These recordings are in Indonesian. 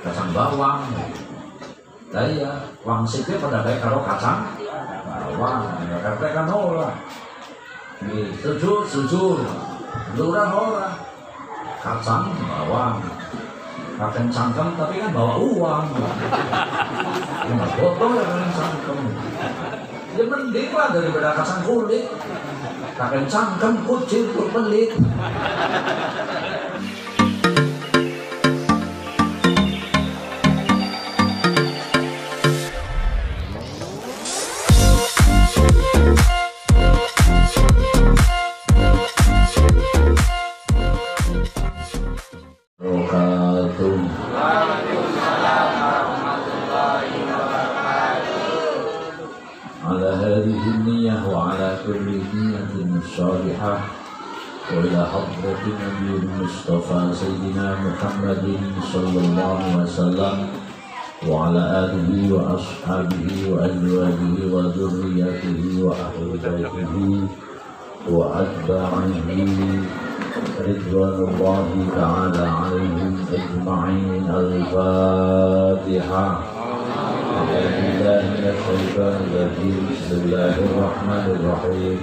kacang bawang. Daya wangsiknya pada kayak karo kacang bawang, kata kan ora. Sujud, ora kacang bawang. Kakek cangkem tapi kan bawa uang. Nggak foto ya kan cangkem. Ya mending lah daripada kacang kulit. Kakek cangkem kucing pun pelit. الصالحة وإلى حضرة النبي المصطفى سيدنا محمد صلى الله عليه وسلم وعلى آله وأصحابه وأزواجه وذريته وأهل بيته وأتباعه رضوان الله تعالى عليهم أجمعين. الفاتحة. أعوذ بالله من الشيطان الرجيم. بسم الله الرحمن الرحيم.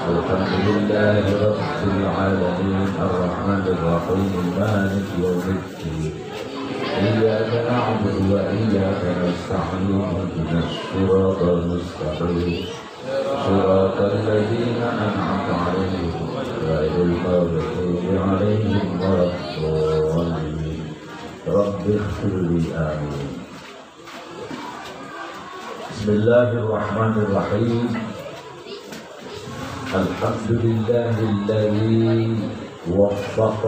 الحمد لله رب العالمين الرحمن الرحيم مالك يوم الدين إياك نعبد وإياك نستعين اهدنا الصراط المستقيم صراط الذين أنعمت عليهم غير المغضوب عليهم ولا الضالين. رب اغفر لي آمين. بسم الله الرحمن الرحيم. الحمد لله الذي وفق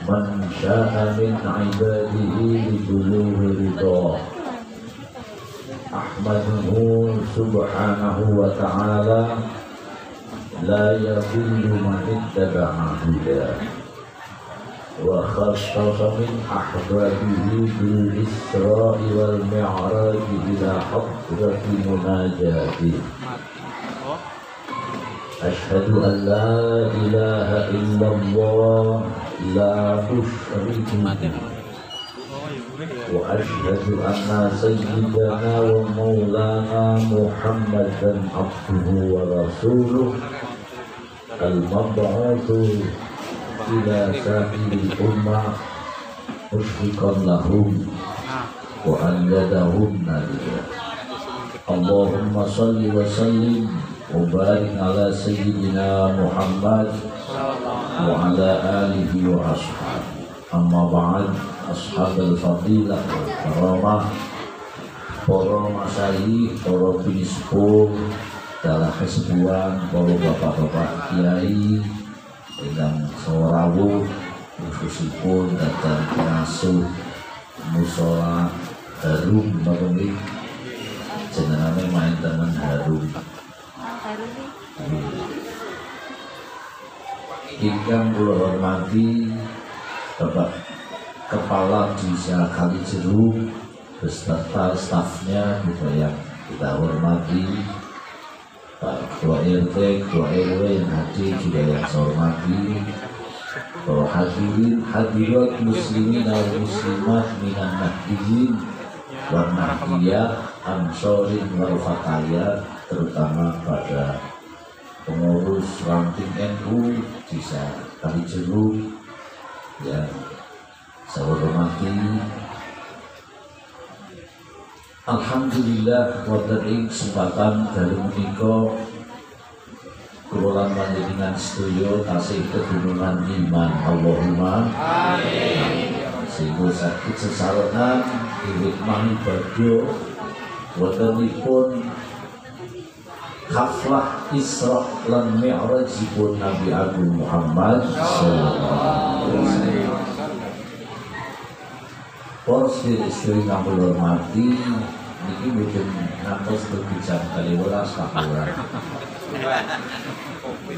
من شاء من عباده لبلوغ رضاه. أحمده سبحانه وتعالى لا يضل من اتبع هداه وخصص من أحبابه بالإسراء والمعراج إلى حضرة مناجاته. أشهد أن لا إله إلا الله لا أشرك به وأشهد أن سيدنا ومولانا محمدا عبده ورسوله المبعوث إلى سائر الأمة مشفقا لهم وأيدهم نبيا. اللهم صل وسلم وبارك على سيدنا محمد وعلى آله وأصحابه. أما بعد. أصحاب الفضيلة والكرامة, para masyayikh, para bispo, dalah kesepuan, para bapak-bapak kiai ingkang sarawuh khususipun datang pengasuh mushola Harum Marumbik jenengane main teman Harum. Ingkang kula hormati Bapak Kepala Desa Kalijeruk beserta stafnya juga yang kita hormati, Pak Ketua RT, Ketua RW yang hadir juga yang saya hormati, para hadirin hadirat muslimin dan muslimat minan nahdiyin wal nahdiyat ansorin wal fatayat, terutama pada pengurus ranting NU Desa Kalijeruk yang saya hormati. Alhamdulillah wonten ing kesempatan dalu menika kula lan panjenengan sedaya tasih kedunungan iman. Allahumma amin. Sehingga sakit sesarenan hikmah ibadah wontenipun haflah Isra lan Mi'rajipun Nabi Agung Muhammad sallallahu alaihi wasallam. Para istri kang kula hormati, niki mboten ngantos jam 12 kapuran.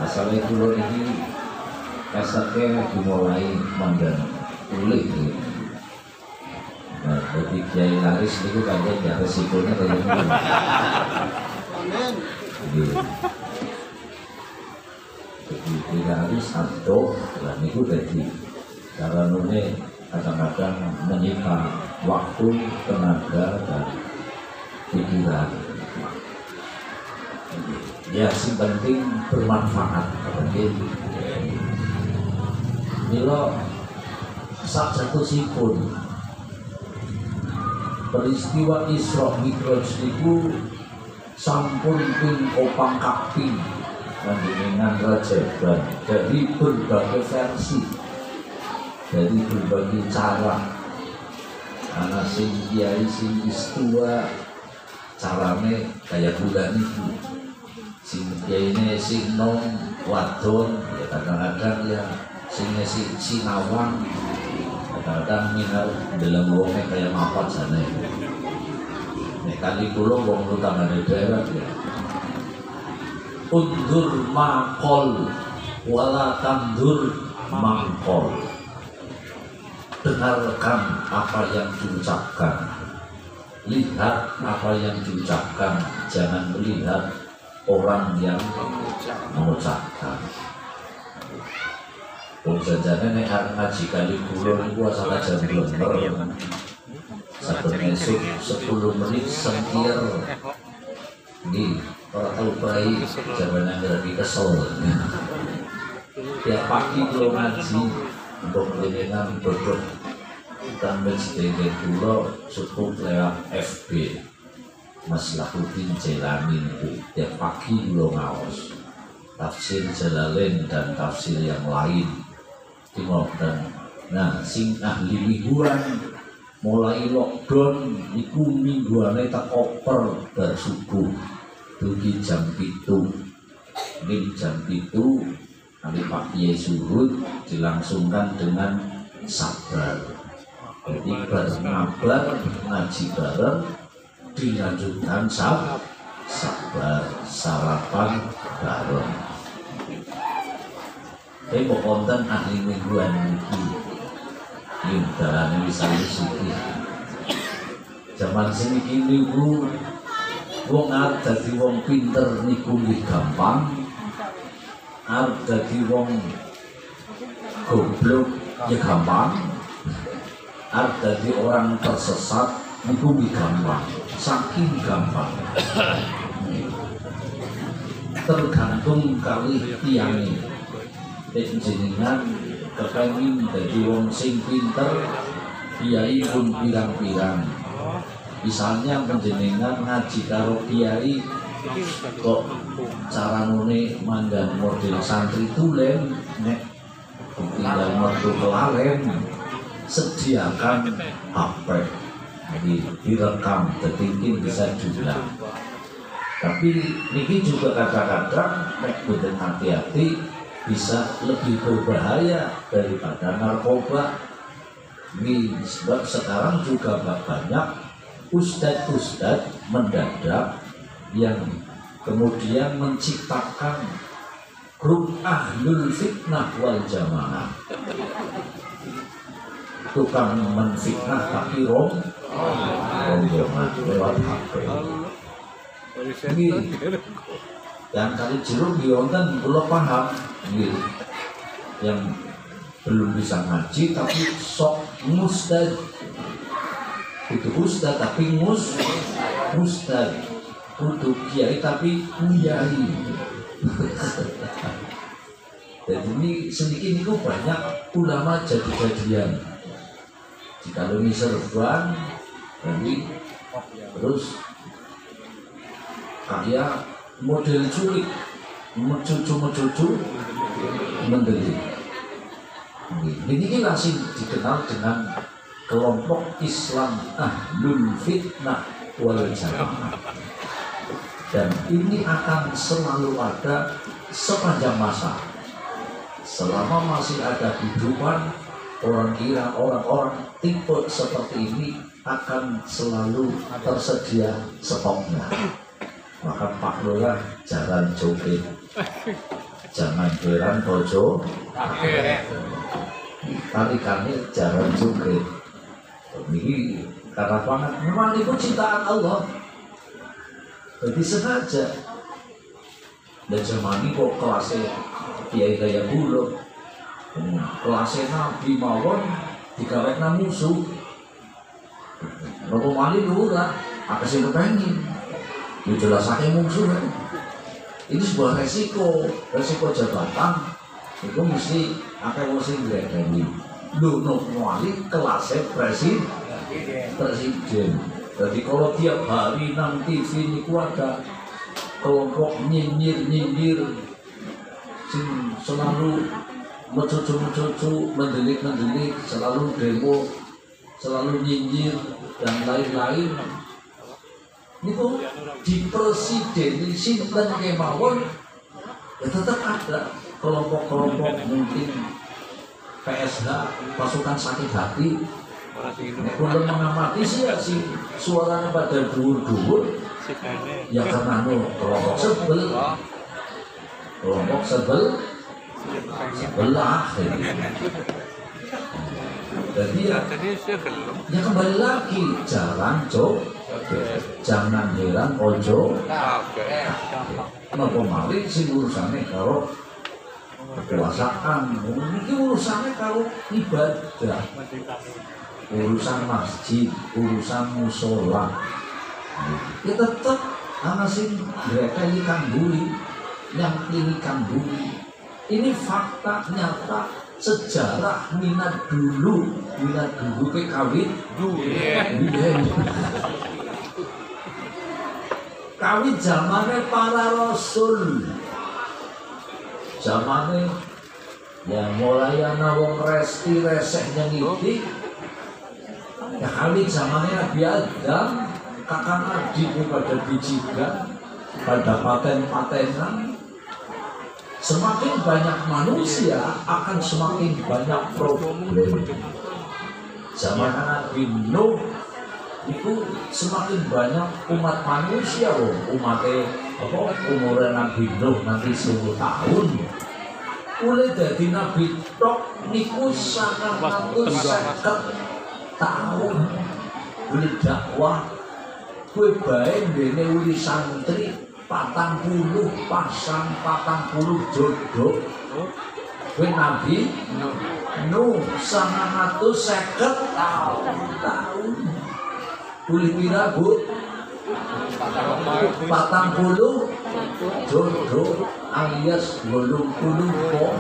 Asale kula niki esake dimulai mandang ulih. Nah, dadi kiai laris niku kangen ya resikonya kaya ngono. Amin. Jadi kiai laris santo, lah niku dadi karanane kadang-kadang menyita waktu, tenaga, dan pikiran. Ya, si penting bermanfaat. Penting. Milo sak satusipun peristiwa Isra Mi'raj niku sampun ping kopang kaping panjenengan rajaban dari berbagai versi, dari berbagai cara. Ana sing kiai sing istua carane kaya kula niku, sing kiyaine sing nom wadon ya kadang-kadang ya sing sinawang kadang-kadang minat dalam wongnya kayak mapat sana. Nek kali kula wong lu tanggane daerah ya. Undur makol wala tandur mangkol. Dengarkan apa yang diucapkan, lihat apa yang diucapkan, jangan melihat orang yang mengucapkan. Wong janjane nek arep ngaji kali kula niku asal jam blenger. Saben esuk 10 menit sengkir. Nggih, ora tau bae jaman lagi kesel. Tiap pagi kula ngaji untuk jenengan dodok dan menjadi kula cukup lewat FB. Mas Lakuddin Jailani itu tiap pagi kula ngaos tafsir Jalalain dan tafsir yang lain. Dan nah sing ahli mingguan mulai lockdown iku mingguane teko bar subuh dugi jam 7 ning jam 7 nanti Pak Kiai surut dilangsungkan dengan sabar. Jadi bermabar ngaji bareng dilanjutkan sabar sarapan bareng. Tapi kok konten ahli mingguan iki yang darahnya bisa disuki. Zaman sini kini wong arep dadi wong pinter niku nggih gampang, arep dadi wong goblok ya gampang, arep dadi orang tersesat niku nggih gampang, saking gampang. Tergantung kali tiange. Jenengan kepengin dadi wong sing pinter, kiai pun pirang-pirang. Misalnya panjenengan ngaji karo kiai kok caranone mandang model santri tulen nek tinggal metu kelalen sediakan HP. Jadi direkam detingin bisa diulang. Tapi niki juga kadang-kadang nek boten hati-hati bisa lebih berbahaya daripada narkoba. Ini sebab sekarang juga banyak ustadz-ustadz mendadak yang kemudian menciptakan grup ahlul fitnah wal jamaah. Tukang menfitnah tapi rombongan lewat HP. Ini yang kali jeruk dionten belum paham gitu. Yang belum bisa ngaji tapi sok mustad itu ustad tapi mustad untuk kiai tapi kiai. Jadi ini sedikit itu banyak ulama jadi-jadian. Jika lu serban jadi terus kayak model culik mencucu mendelik. Ini langsung dikenal dengan kelompok Islam ahlul fitnah wal jamaah. Dan ini akan selalu ada sepanjang masa. Selama masih ada kehidupan, orang-orang tipe seperti ini akan selalu tersedia stoknya. Maka Pak Lurah jangan joget, jangan beran bojo, tarikannya jangan joget. Ini karena banget memang itu ciptaan Allah. Jadi sengaja. Dan zaman ini kok kelasnya kiai gaya buluk, kelasnya Nabi mawon digawekna musuh. Nopo malih ora, apa sing kepengin. Dijelasake musuh kan. Ini sebuah resiko jabatan. Itu mesti akeh wong sing ngledeni. Lho nopo malih kelasnya presiden. Jadi kalau tiap hari nang TV niku ada kelompok nyinyir sing selalu mencucu mendelik selalu demo, selalu nyinyir dan lain-lain. Niku di presiden sinten kemawon ya tetap ada kelompok-kelompok mungkin PSH pasukan sakit hati. Kalau mengamati sih ya si suaranya pada dhuwur-dhuwur ya karena kelompok sebelah jadi ya kembali lagi jangan heran ojo napa malih sing urusane karo kekuasaan iki urusane karo ibadah, urusan masjid, urusan musola. Ya tetap ana sing ngrekeli kanduli, yang ini kanduli. Ini fakta nyata sejarah minat dulu ke kawin kawin zamannya para rasul, zamannya ya mulai ana wong resti resek nyengiti. Ya kali zamannya Nabi Adam, kakak adik pada bijikan, pada paten-patenan. Semakin banyak manusia akan semakin banyak problem. Zaman Nabi Nuh itu semakin banyak umat manusia loh. Umurnya Nabi Nuh nanti 1000 tahun. Mulai dari Nabi Tok niku 150 tahun boleh dakwah kue baik dene wili santri 40 pasang 40 jodoh kue Nabi Nuh 150 tahun boleh pira bu 40 jodoh alias 80 pon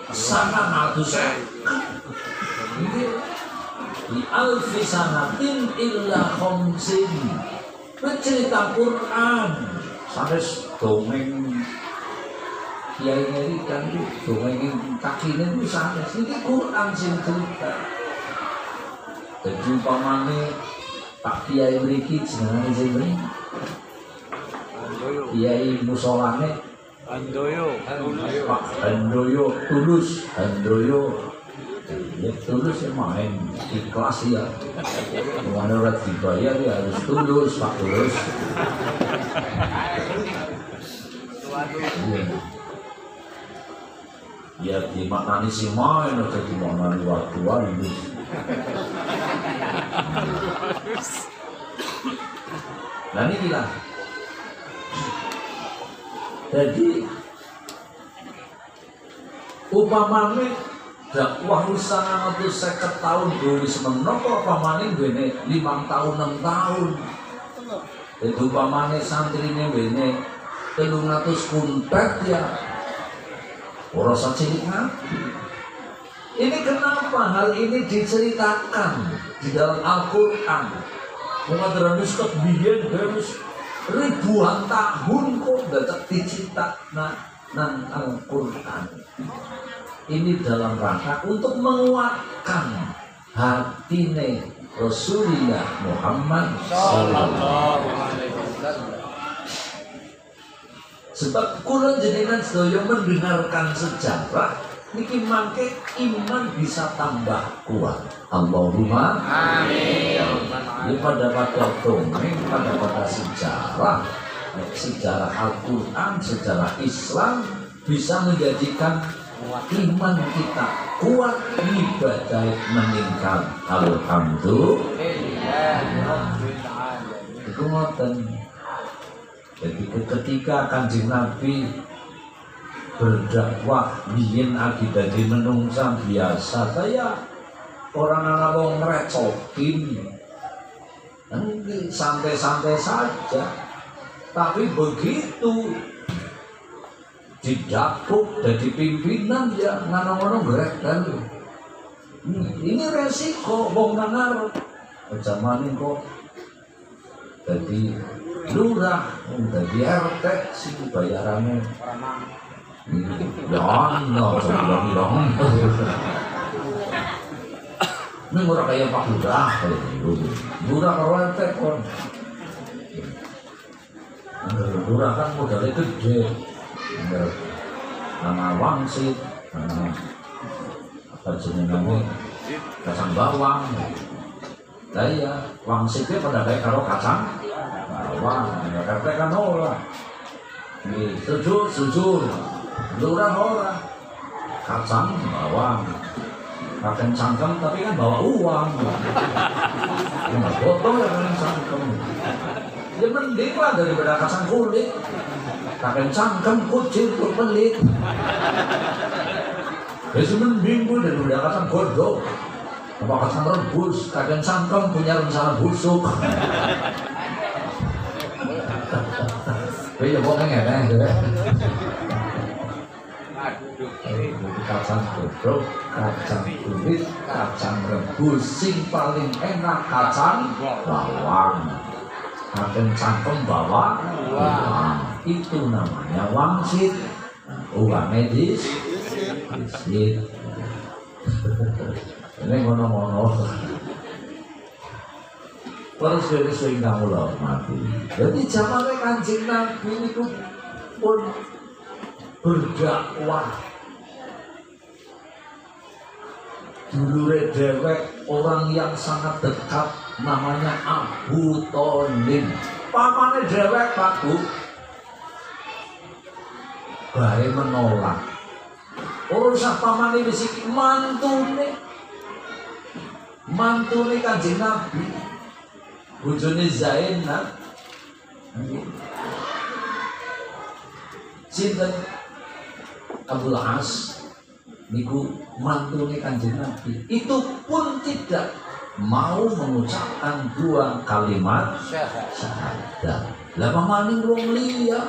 150 di alfi sanatin illa khomsin bercerita Quran sampai dongeng kiai ngerikan itu dongeng kakinya itu sampai ini Quran sing cerita. Jadi umpamane Pak Kiai mriki jenenge sinten? Kiai musolane Handoyo Pak Handoyo Tulus Handoyo. Ya tulus ya main ikhlas ya. Mana orang dibayar ya harus tulus Pak Tulus. Ya dimaknani si main aja dimaknani waktu halus. Nah ini bilang. Jadi upamane dakwah usaha 50 tahun dulu semenapa upamane bene 5 tahun 6 tahun. Itu upamane santrine bene 300 kuntet ya. Ora cilik ngapi. Ini kenapa hal ini diceritakan di dalam Al-Qur'an? Mumadran nuskat biyen harus ribuan tahun kok dadak diceritakan nang Al-Qur'an. Ini dalam rangka untuk menguatkan hatine Rasulullah Muhammad sallallahu alaihi wasallam. Sebab kula jenengan sedaya mendengarkan sejarah niki mangke iman bisa tambah kuat. Allahumma amin. Ini pada dongeng, pada sejarah, sejarah Al-Qur'an, sejarah Islam bisa menjadikan iman kita kuat, ibadah meningkat. Alhamdulillah. Itu ngoten. Jadi ketika Kanjeng Nabi berdakwah biyen lagi dadi menungsa biasa saya orang anak wong ngerecokin nanti santai-santai saja, tapi begitu didapuk jadi pimpinan ya ngono-ngono grek kan. Ini resiko wong nang zaman kok jadi lurah, jadi RT sih bayarannya ya no bilang ini murah kayak Pak Lurah lurah kalau RT kon lurah kan modalnya gede, nama wangsit, nama apa jenengane kacang bawang. Lah iya, wangsitnya pada kayak karo kacang bawang, ya kata kan ora. Setuju, lurah ora. Kacang bawang, kakek cangkem tapi kan bawa uang. Enggak foto ya kan cangkem. Ya mending lah daripada kacang kulit. Kakek cangkem kucing tuh pelit. Ya mending gue daripada kacang godok. Apa kacang rebus, kadang cangkem punya rencana busuk. Bây giờ có cái ngày này rồi đấy. Kacang godok, kacang kulit, kacang rebus, sing paling enak kacang bawang. Kadang cangkem bawang, itu namanya wangsit. Uang medis, visit. Ini ngono-ngono. Terus dari sehingga mulai mati. Jadi zamannya Kanjeng Nabi itu pun berdakwah. Dulu dewek orang yang sangat dekat namanya Abu Thalib. Pamane dewek Pak Bu. Bae menolak. Urusan pamane bisik mantune Kanjeng Nabi. Bojone Zainab. Sinten Abdul As niku mantune Kanjeng Nabi. Itu pun tidak mau mengucapkan dua kalimat syahadat. Lah pamane wong liya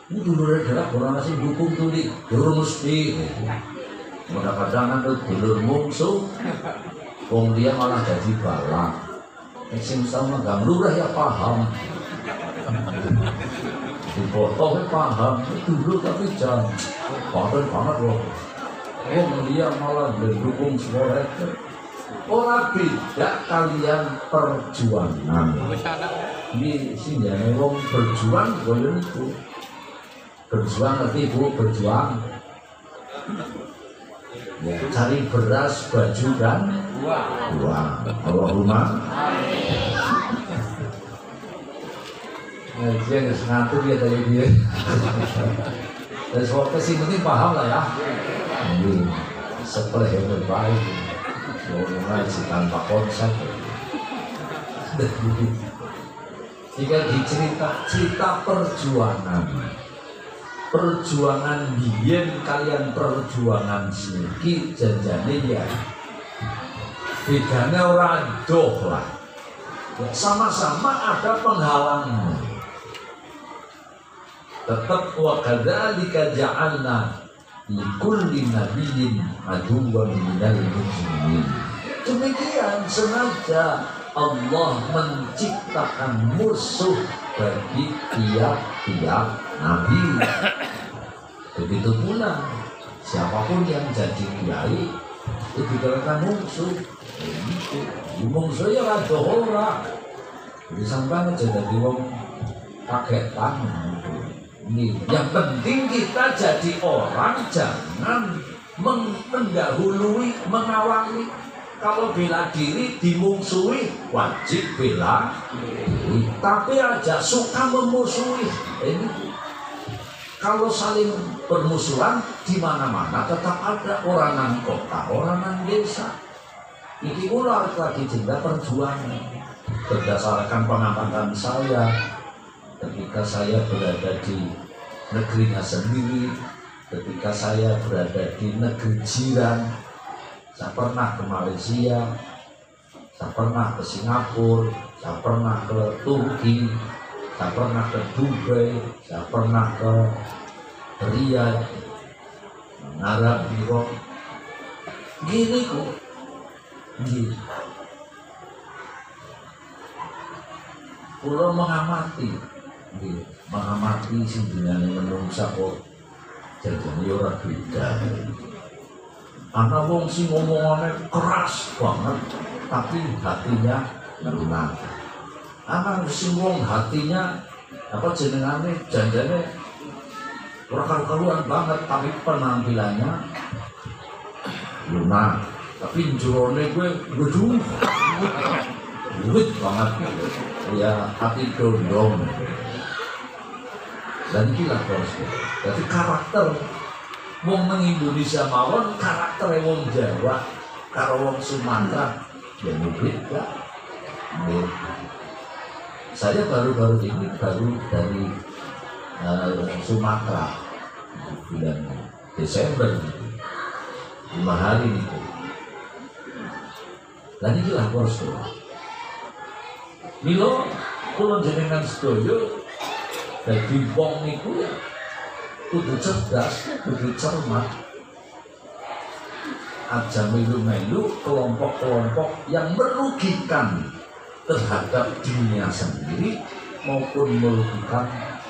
ini dulu adalah orang asing dukung tuh di dulu mesti kadang-kadang tuh dulu mungsu wong dia malah jadi balak eksim sama gak lurah ya paham dipotong paham dulu tapi jangan paten banget loh wong dia malah dukung semua orang beda kalian perjuangan ini sini wong berjuang boleh itu berjuang nanti ibu berjuang ya, cari beras, baju dan uang. Allahumma dia nggak ngatur dia dari dia dari soal kesini penting paham lah ya ini setelah yang terbaik mulai tanpa konsep jika cerita perjuangan biyen kalian perjuangan siki janjane ya bedanya orang doh lah ya, sama-sama ada penghalang tetap wa kadzalika ja'alna likulli nabiyyin aduwwan minal mujrimin. Demikian sengaja Allah menciptakan musuh bagi tiap-tiap nabi. Begitu pula siapapun yang jadi kiai itu dikatakan musuh. Musuh ya ada orang. Jadi sampai aja jadi wong kagetan. Yang penting kita jadi orang jangan mendahului, mengawali. Kalau bela diri dimungsuhi wajib bela diri. Tapi aja suka memusuhi. Ini kalau saling bermusuhan di mana-mana tetap ada orang nang kota, orang nang desa. Ini pula lagi cinta perjuangan. Berdasarkan pengamatan saya ketika saya berada di negerinya sendiri, ketika saya berada di negeri jiran, saya pernah ke Malaysia, saya pernah ke Singapura, saya pernah ke Turki, saya pernah ke Dubai, saya pernah ke Riyadh, Arab Europe. Gini kok, gini. Pulau mengamati, gini. Mengamati sindiran menungsa kok jadinya orang beda. Karena wong sing ngomongannya keras banget, tapi hatinya lunak. Ana sing wong hatinya apa jenengane janjane ora karu-karuan banget, tapi penampilannya lunak. Tapi jerone gue gedung, duit banget, ya hati dondong. Dan inilah bosku. Jadi karakter wong nang Indonesia mawon karakter wong Jawa karo wong Sumatera ya beda. Saya baru-baru ini dari Sumatera bulan Desember 5 hari itu. Dan inilah bosku. Milo kula jenengan sedaya dadi wong niku ya kudu cerdas, kudu cermat. Aja melu-melu kelompok-kelompok yang merugikan terhadap dirinya sendiri maupun merugikan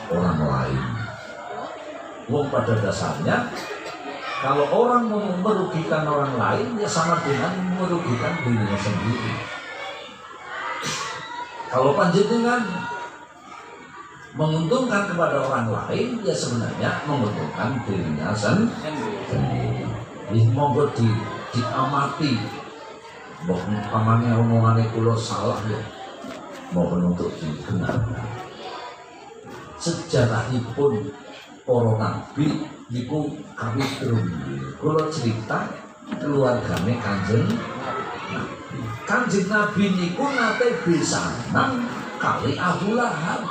orang lain. Wong pada dasarnya kalau orang mau merugikan orang lain ya sama dengan merugikan dirinya sendiri. Kalau panjenengan menguntungkan kepada orang lain ya sebenarnya menguntungkan dirinya sendiri. Monggo diamati. Mohon pamannya omongannya kula salah ya. Mohon untuk dibenarkan. Sejarahipun para nabi niku kawitrum. Kula cerita keluargane Kanjeng Nabi. Kanjeng Nabi niku nate besanan kali Abu Lahab.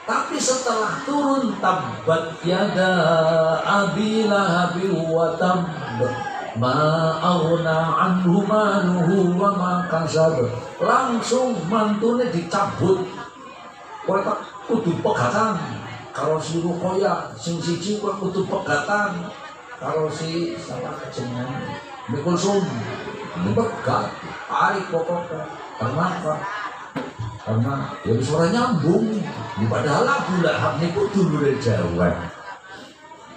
Tapi setelah turun tabbat yada abi lahabi wa tabb ma aghna anhu maluhu wa ma kasab, langsung mantune dicabut. Kowe tak kudu pegatan karo si Ruqayyah, sing siji kowe kudu pegatan karo si salah jenenge Kulsum. Dipegat tarik pokoknya. Kenapa? Karena ya suara nyambung. Padahal Abu Lahab niku dulure Jawa.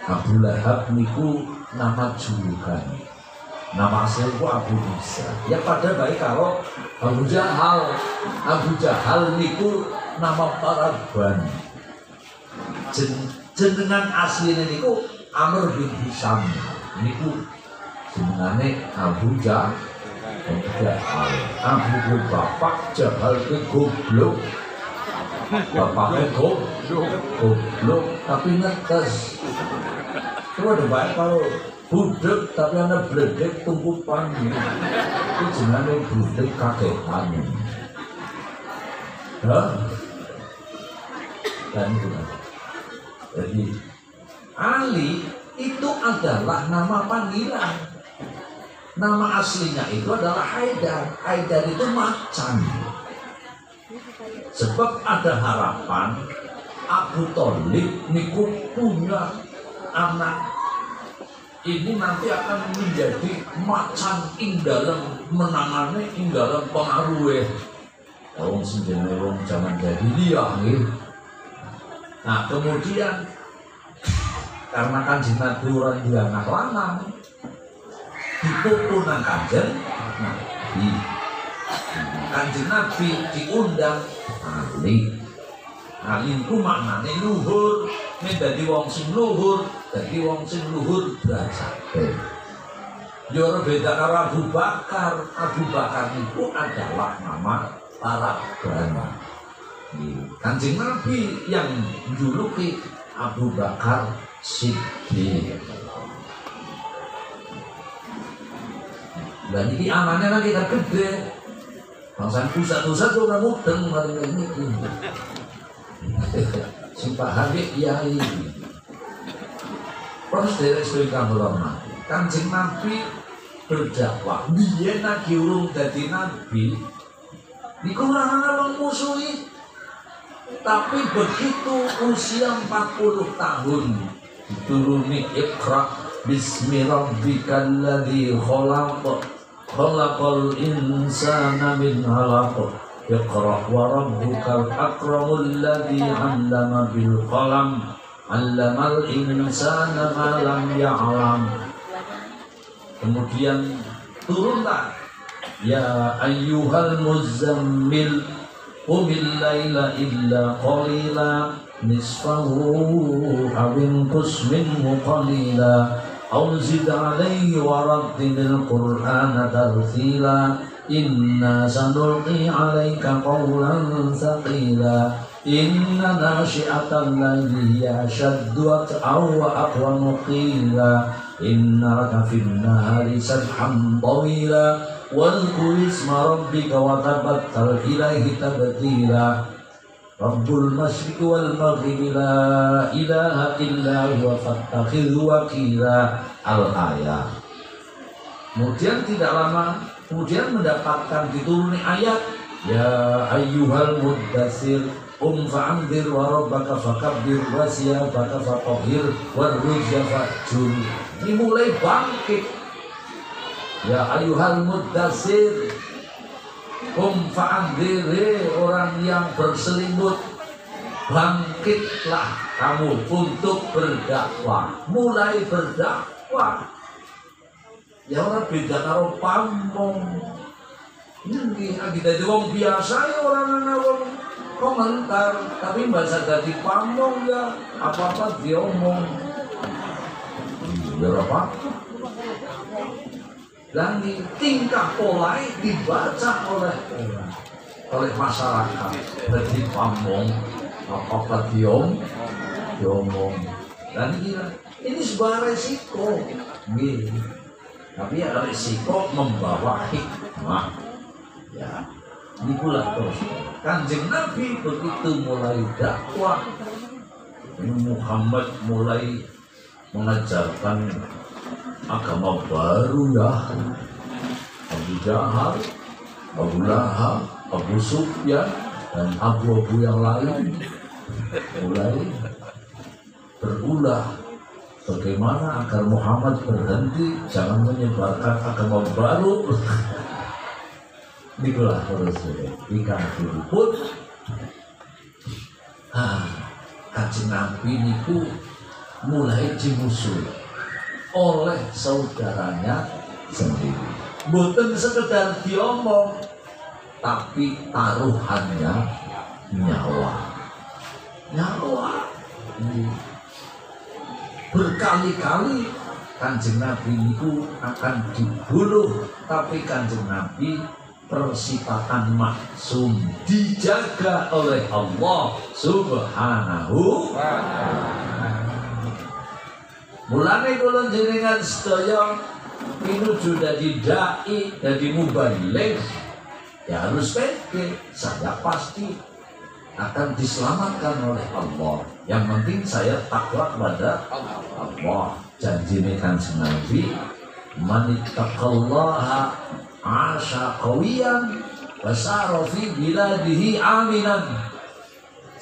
Abu Lahab niku nama julukan. Nama asliku Abu Isa. Ya pada baik kalau Abu Jahal. Abu Jahal niku nama paraban. Jenengan asline niku Amr bin Hisham. Niku jenengane Abu Jahal. Abu bapak Jahal ke goblok. Bapaknya goblok tapi ngetes. Coba ada baik kalau budek tapi ada bledek tumpukan. Itu jenenge budek kagetan. Dan itu. Jadi Ali itu adalah nama panggilan. Nama aslinya itu adalah Haidar. Haidar itu macan. Sebab ada harapan Abu Thalib niku punya anak ini nanti akan menjadi macan ing dalam menangane ing dalam pengaruhe. Wong senjene wong zaman jahiliyah nggih. Nah, kemudian karena Kanjeng Nabi ora duwe anak lanang, dipupuk nang Kanjeng Nabi. Kanjeng Nabi diundang Ali. Ali ku maknane luhur, nek dadi wong sing luhur, dadi wong sing luhur derajate. Yo ora beda karo Abu Bakar. Abu Bakar itu adalah nama paraban. Kanjeng Nabi yang menjuluki Abu Bakar Siddiq. Dan ini amannya kan kita gede. Bangsa pusat-pusat tuh orang mudeng mari ini. Si Pak Habib Yai. Terus dari sedherek hormati. Kanjeng Nabi berdakwah. Biyen lagi urung dadi nabi. Niku ora musuhi. Tapi begitu usia 40 tahun dituruni Iqra bismi rabbikal ladzi khalaq khalaqal insana min 'alaq Iqra wa rabbukal akramul ladzi 'allama bil qalam 'allamal insana ma lam ya'lam. Kemudian turunlah ya ayyuhal muzammil qumil laila illa qalila nisfahu aw inqus minhu qalila aw zid alayhi wa rattilil qur'ana tartila inna sanulqi alayka qawlan thaqila inna nashi'atal layli hiya ashaddu wat'aw wa aqwamu qila inna laka fin nahari sabhan tawila Wadhkur isma rabbika wa tabattal ilaihi tabtila Rabbul masyriqi wal maghribi la ilaha illa huwa fattakhidhu wakila al-ayat. Kemudian tidak lama kemudian mendapatkan dituruni ayat ya ayyuhal muddatsir fa'anzir wa rabbaka fakabbir wa siyabaka fatahhir wa rujza fahjur. Dimulai bangkit ya ayyuhal muddatsir fa'anzir orang yang berselimut bangkitlah kamu untuk berdakwah mulai berdakwah ya orang beda karo pamong ini kita wong biasa ya orang ana wong komentar tapi bahasa dadi pamong ya apa-apa diomong ya apa dan tingkah pola dibaca oleh masyarakat jadi pamong apa-apa diomong dan ini sebuah resiko tapi ya resiko membawa hikmah ya inilah terus Kanjeng Nabi begitu mulai dakwah Muhammad mulai mengajarkan agama baru ya Abu Jahal, Abu Lahab, Abu Sufyan dan abu-abu yang lain mulai berulah bagaimana agar Muhammad berhenti jangan menyebarkan agama baru. Itulah terus ikan pun Kanjeng Nabi niku mulai dimusuhi oleh saudaranya sendiri. Bukan sekedar diomong, tapi taruhannya nyawa. Berkali-kali Kanjeng Nabi itu akan dibunuh, tapi Kanjeng Nabi persifatan maksum dijaga oleh Allah Subhanahu wa ta'ala. Mulane kula jenengan sedaya pinuju dadi dai, dadi mubaligh ya harus pede. Saya pasti akan diselamatkan oleh Allah. Yang penting saya takwa kepada Allah. Janjine Kanjeng Nabi, "Man ittaqallaha 'asha qawiyan wa sara fi biladihi aminan."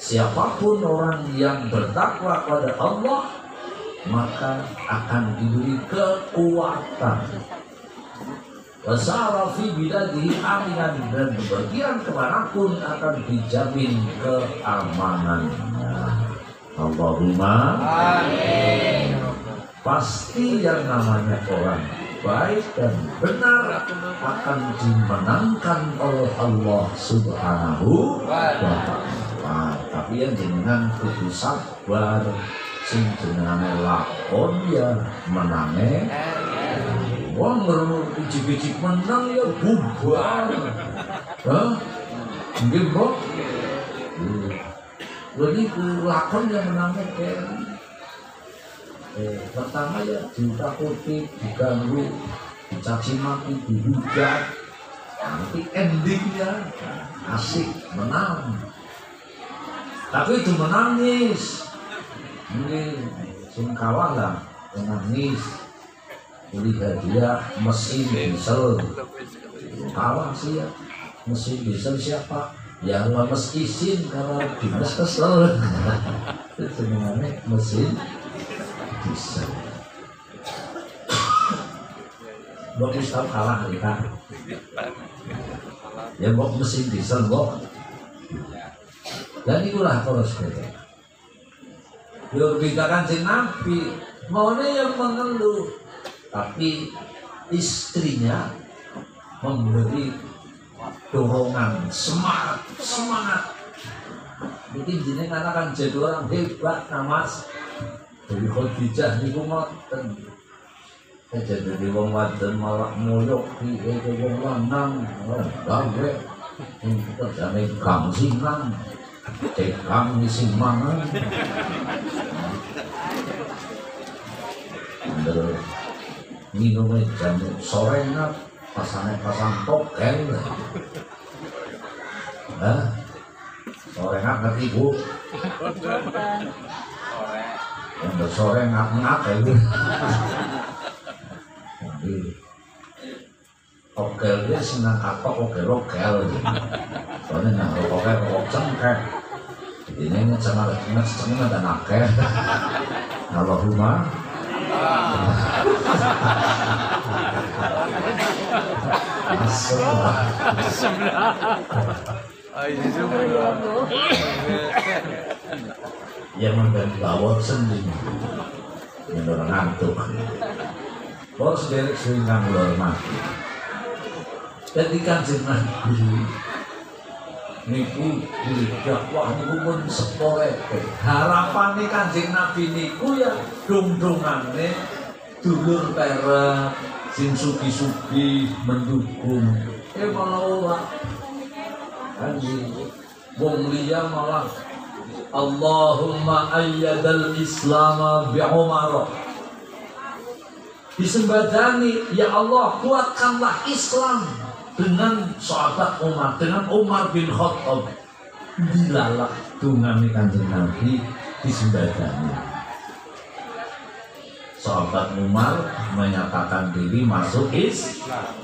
Siapapun orang yang bertakwa kepada Allah maka akan diberi kekuatan wasara fi biladihi aminan dan bepergian kemanapun akan dijamin keamanannya. Allahumma amin. Pasti yang namanya orang baik dan benar akan dimenangkan oleh Allah Subhanahu wa ta'ala. Tapi yang jenengan kudu sabar. Sing jenenge lakon ya menange wong ijik-ijik menang ya bubar nggih Mbok lha lakon ya menange pertama ya ditakuti diganggu dicaci maki dihujat nanti endingnya asik menang tapi itu menangis ini sing kalah lah nangis, beli hadiah mesin diesel, kalah sih ya, mesin diesel siapa? Ya lemes izin kalau dinas kesel. Itu sebenarnya mesin diesel. Mbok wis tau kalah kita. Ya mbok mesin diesel mbok. Dan itulah kalau sepeda. Berbeda Kanjeng Nabi, maunya yang mengeluh, tapi istrinya memberi dorongan, semangat. Mungkin jenengan akan jadi orang hebat, Mas. Dari Khadijah niku ngoten. Jadi wong wadon malah moyok di wong lanang, gawe kerjane gangsingan. Tekang isi mangan. Minumnya jam sore nak pasang tokel. Sore nak ngerti bu. Yang sore ngap itu. Tokel dia senang katok okel. Soalnya nang rokok cengkeh. Ini cengkeh dan akeh. Kalau rumah yang memberi bawah sendiri yang orang ngantuk. Bos derek sering ngambil mati. Jadi Kanjeng Nabi niku dakwah niku pun sepoleke. Harapane Kanjeng Nabi niku ya dong-dongane dulur perak sing sugi-sugi mendukung. Malah ora. Kanjeng wong liya malah Allahumma ayyadal Islam bi Umar. Disembadani, ya Allah kuatkanlah Islam dengan sahabat Umar, dengan Umar bin Khattab. Dilalak dungane Kanjeng Nabi disembadani. Sahabat Umar menyatakan diri masuk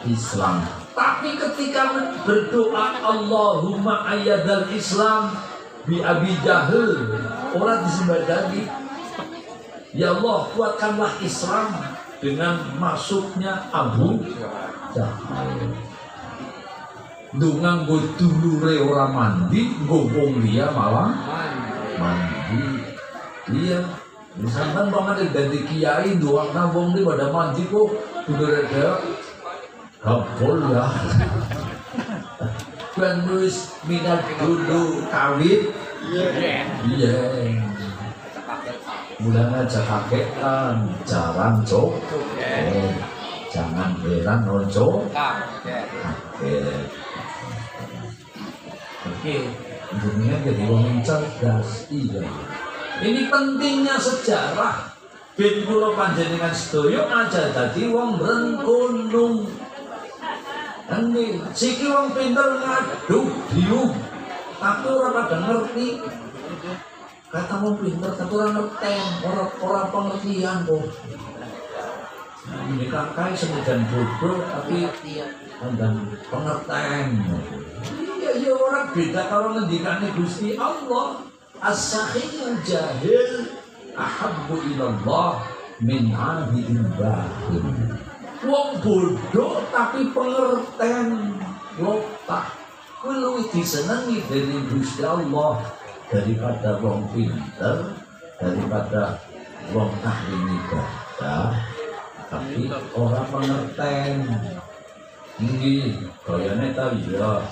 Islam. Tapi ketika berdoa Allahumma ayyadal Islam bi Abi Jahal, orang disembadani, ya Allah kuatkanlah Islam dengan masuknya Abu Jahal. Dungang gue dulure ora mandi, gobong dia malah mandi. Iya, misalkan banget dari kiai doang nabung dia pada mandi kok dulure dia gabol ya. Ben wis minat dulu kawin. Iya. Mulai aja kaketan, jarang cok. Jangan heran nonco. Oke, dunia jadi orang cerdas. Iya. Ini pentingnya sejarah. Ben kula panjenengan sedaya aja dadi wong rengkunung. Ini siki wong pinter ngadu dium. Tapi ora pada ngerti. Kata wong pinter tapi ora ngerti, ora pengertian kok. Ini kakak semedan bodoh tapi andang pengertian. Iya orang beda kalau ngendikane Gusti Allah. As-sakhiyul jahil ahabbu ilallah min 'abidin bahil. Wong bodoh tapi pengertian lotak kuwi luwih disenengi dening Gusti Allah daripada wong pinter, daripada wong ahli ibadah tapi orang pengertian. Ini kayaknya tahu ya.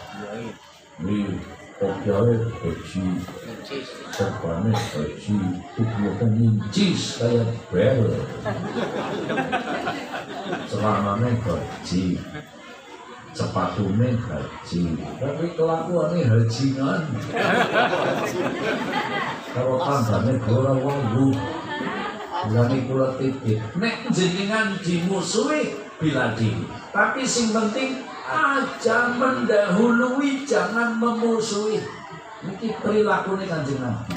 Ini kopiahnya gaji, serbannya gaji, tubuhnya incis kayak bel. Celananya gaji, sepatunya gaji, tapi kelakuannya hajingan. Kalau tandanya gora walu, bilani kula titip. Nek jenengan dimusuhi bila diri. Tapi sing penting aja mendahului, jangan memusuhi. Ini perilakunya Kanjeng Nabi.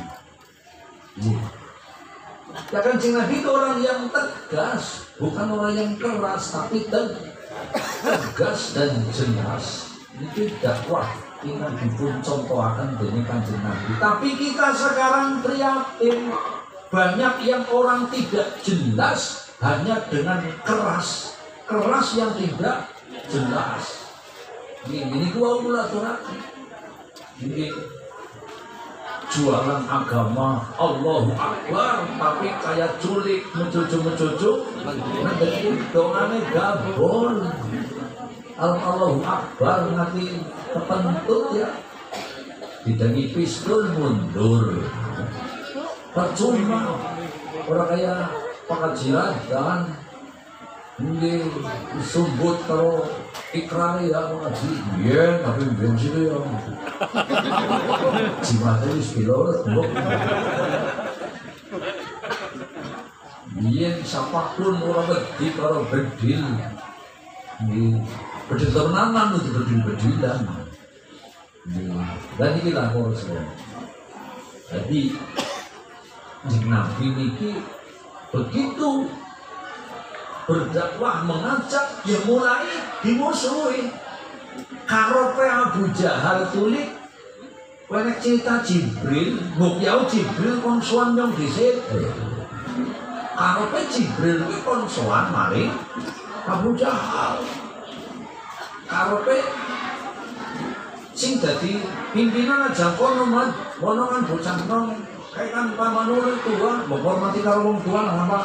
Ya Kanjeng Nabi itu orang yang tegas, bukan orang yang keras, tapi tegas dan jelas. Itu dakwah kita dipun contohaken dening Kanjeng Nabi. Tapi kita sekarang prihatin, banyak yang orang tidak jelas hanya dengan keras yang tidak jelas. Ini gua ulat-ulat. Ini jualan agama Allahu Akbar tapi kayak culik mencucu nanti dongane gabon Allahu Akbar nanti kepentut ya didangi pistol mundur percuma orang kayak pengajian dan ini sumbut kalau ikrar ya ngaji iya tapi bensin ya jimat itu sebelum iya siapapun orang bedil kalau bedil ini bedil temenanan itu bedil-bedilan dan ini lah harus jadi Nabi ini begitu berdakwah mengajak ya mulai dimusuhi karope Abu Jahal tulik wenek cerita Jibril bukyau Jibril konsuan yang disit karope Jibril itu konsuan maring Abu Jahal karope sing dadi pimpinan aja kono kan bocah nong kayak kan pamanul tua menghormati karo wong tua lah apa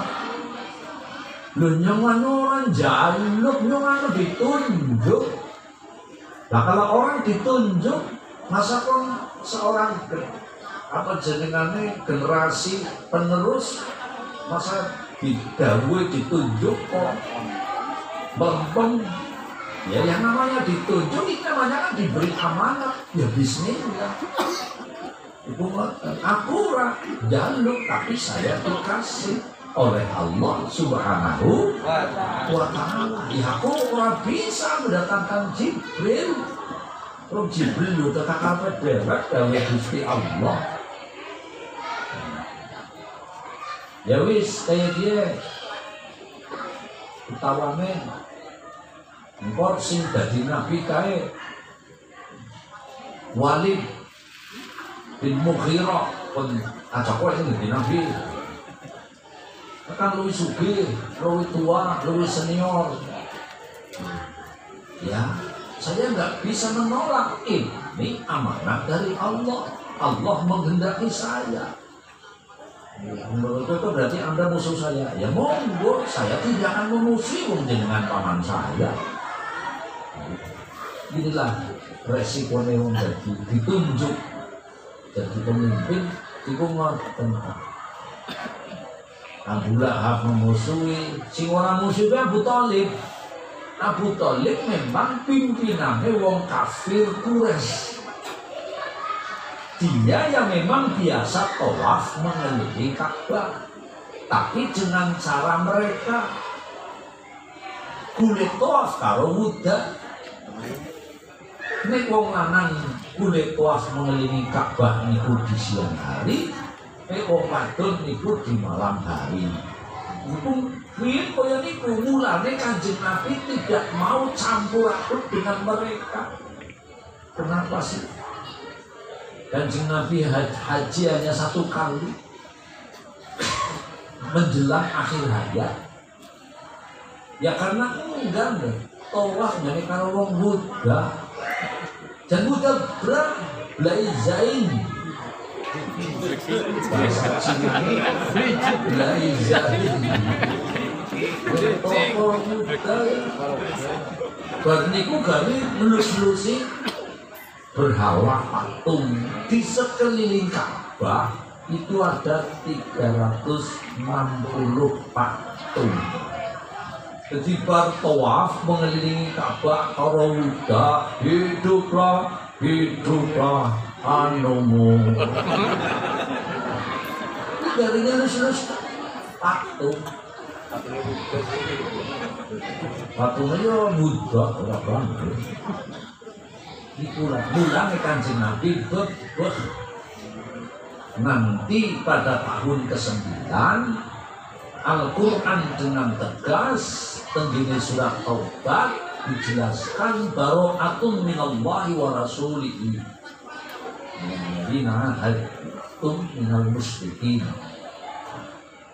lu nyongan orang jaluk nyongan ditunjuk. Nah kalau orang ditunjuk, masa kan seorang apa jenengannya generasi penerus masa didawuhi ditunjuk kok bempeng ya yang namanya ditunjuk itu namanya kan diberi amanat ya bisnisnya itu akurat jaluk tapi saya dikasih oleh Allah Subhanahu wa Ta'ala. Ya aku ora bisa mendatangkan Jibril. Kalau Jibril udah kakak dewek dari Gusti Allah. Ya wis kayak dia utawane engkau sing dadi nabi kae Walid bin Mughirah pun acak wae sing dadi nabi. Kan lebih sugih, lebih tua, lebih senior. Ya, saya nggak bisa menolak ini amanat dari Allah. Allah menghendaki saya. Menurut itu berarti Anda musuh saya. Ya monggo, saya tidak akan memusuhi dengan paman saya. Inilah resikonya yang jadi ditunjuk jadi pemimpin itu ngoten. Abu Lahab memusuhi, si orang musuhnya Abu Thalib. Abu Thalib memang pimpinannya wong kafir Quraisy. Dia yang memang biasa tawaf mengelilingi Ka'bah, tapi dengan cara mereka kulit tawaf karo wuda. Nek wong lanang kulit tawaf mengelilingi Ka'bah niku di siang hari. Wong wadon niku di malam hari. Niku piye kaya niku mulane Kanjeng Nabi tidak mau campur aduk dengan mereka. Kenapa sih? Kanjeng Nabi haji hanya satu kali menjelang akhir hayat. Ya karena enggak tawaf dari karo wong Buddha. Dan Buddha blaizain Barniku kami melus-lusi berhala patung di sekeliling Ka'bah itu ada 360 patung. Jadi bar tawaf mengelilingi Ka'bah karo wuda hiduplah anumu. Jadinya lulus patung. Patungnya ya mudah ora bangga. Ikulah mulang Kanjeng Nabi nanti pada tahun ke-9 Al-Quran dengan tegas tenggine surat Taubat dijelaskan baro'atun minallahi wa rasulihi minalladzina hadtum minal musyrikin.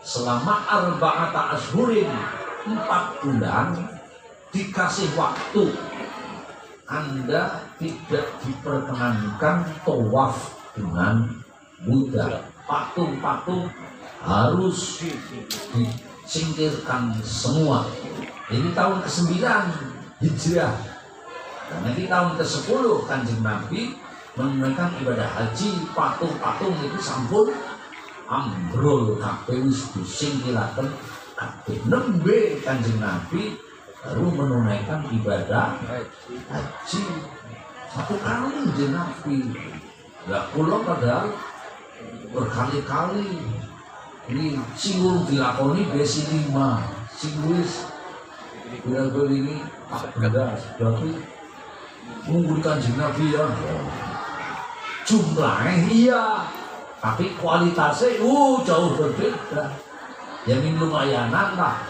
Selama arba'ata ashhurin 4 bulan dikasih waktu, Anda tidak diperkenankan tawaf dengan budak. Patung-patung harus disingkirkan semua. Ini tahun ke-9 Hijrah. Karena di tahun ke-10 Kanjeng Nabi menunaikan ibadah haji, patung-patung itu sampun ambrol kabeh wis disingkiraken kabeh. Nembe Kanjeng Nabi baru menunaikan ibadah haji 1 kali Kanjeng Nabi. Enggak kula padahal berkali-kali ini singgung dilakoni besi 5 sing wis bila-bila ini beda berarti munggu Kanjeng Nabi ya jumlahnya iya tapi kualitasnya jauh berbeda. Ya ini lumayanan lah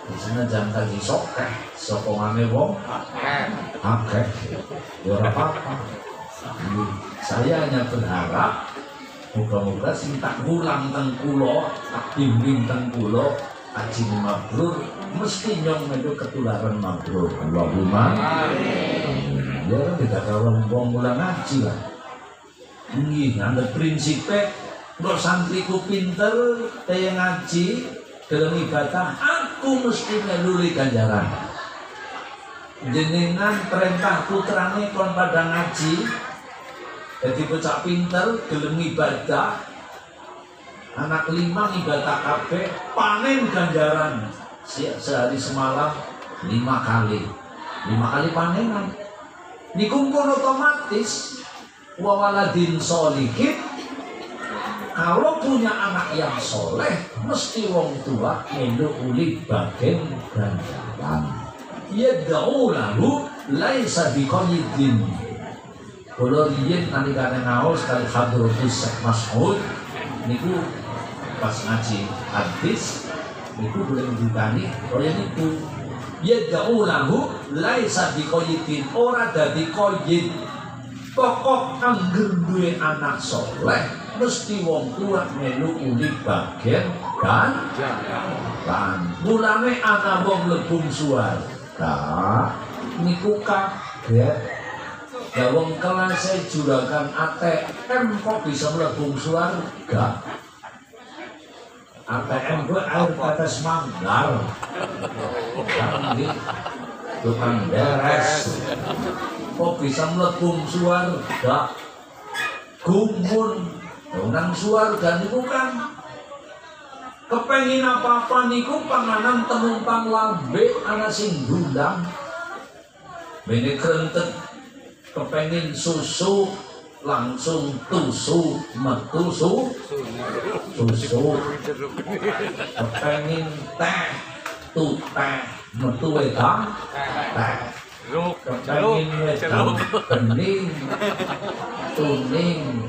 di sana jangan kaji sokeh sokongannya wong akeh ya apa-apa. Saya hanya berharap moga-moga sing tak ulang teng kula, tak bimbing teng kula haji mabrur, mesti nyong medu ketularan mabrur. Allahumma amin. Ya tidak kalau wong mulang ngaji lah. Nggih, ada prinsipnya kok santriku pinter kaya ngaji dalam ibadah aku mesti meluli ganjaran. Jenengan perintah putrane kon pada ngaji jadi bocah pinter gelem ibadah anak 5 ibadah kabeh panen ganjaran sehari semalam 5 kali panenan niku pun otomatis wawaladin sholihin. Kalau punya anak yang soleh mesti wong tua melu uli bagen ganjaran yad'u lahu laisa biqayyidin. Kalau riyen nalikane ngaos kali Hadratus Syekh Mas'ud niku pas ngaji hadis niku boleh ditani kaya niku yad'u lahu laisa biqayyidin, ora dadi qayyid. Pokok angger duwe anak soleh mesti wong tua melu uli bagian kan mulane ana wong mlebu swarga niku kaget. Ya wong kelasnya juragan ATM kok bisa mlebu swarga. ATM gue air tetes manggar kan di tukang beres kok bisa mlebu swarga. Gumun nang swarga niku kan kepengin apa-apa niku panganan tenumpang lambe ana sing ndundang bene krentet. Kepengin susu langsung tusu metu susu. Kepengin teh teh metu wedang teh. Kepengin wedang bening tuning.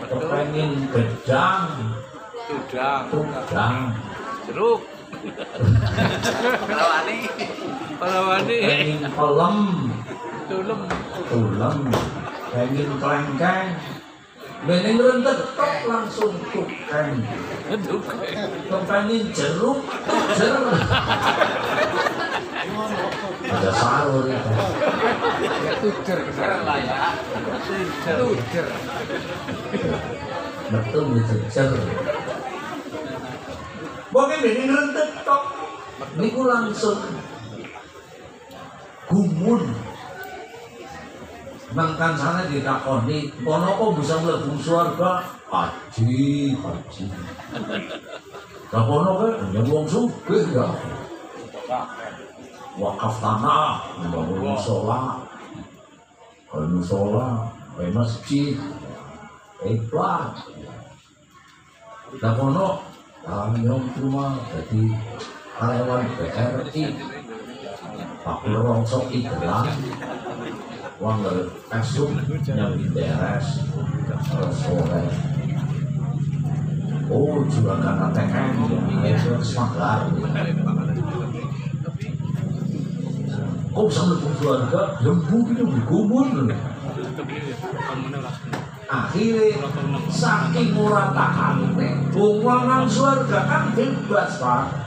Kepengin gedang tudang jeruk. Palawani kepengin pelem tulem, pengen kelengkeng, bening rentet tok langsung tukeng, kepengen jeruk, ada sahur itu, tuker lah ya, tuker, betul tuker, pokoknya bening rentet tok, niku langsung gumun. Mangkan sana ditakoni, kono kok bisa mlebu swarga? Haji. Lah kono kan ya wong sugih ya. Wakaf tanah, bangun musola. Kalau musola, masjid, ikhlas. Lah kono nyong cuma jadi karyawan BRI. Pak Rongsok iklan. Wangger esuk nyambi beres sore Oh juragan ATM ya, itu semanggar. Kok bisa mlebu surga? Lembu itu dikubur. Akhirnya saking ora tahane, wong nang surga kan bebas Pak.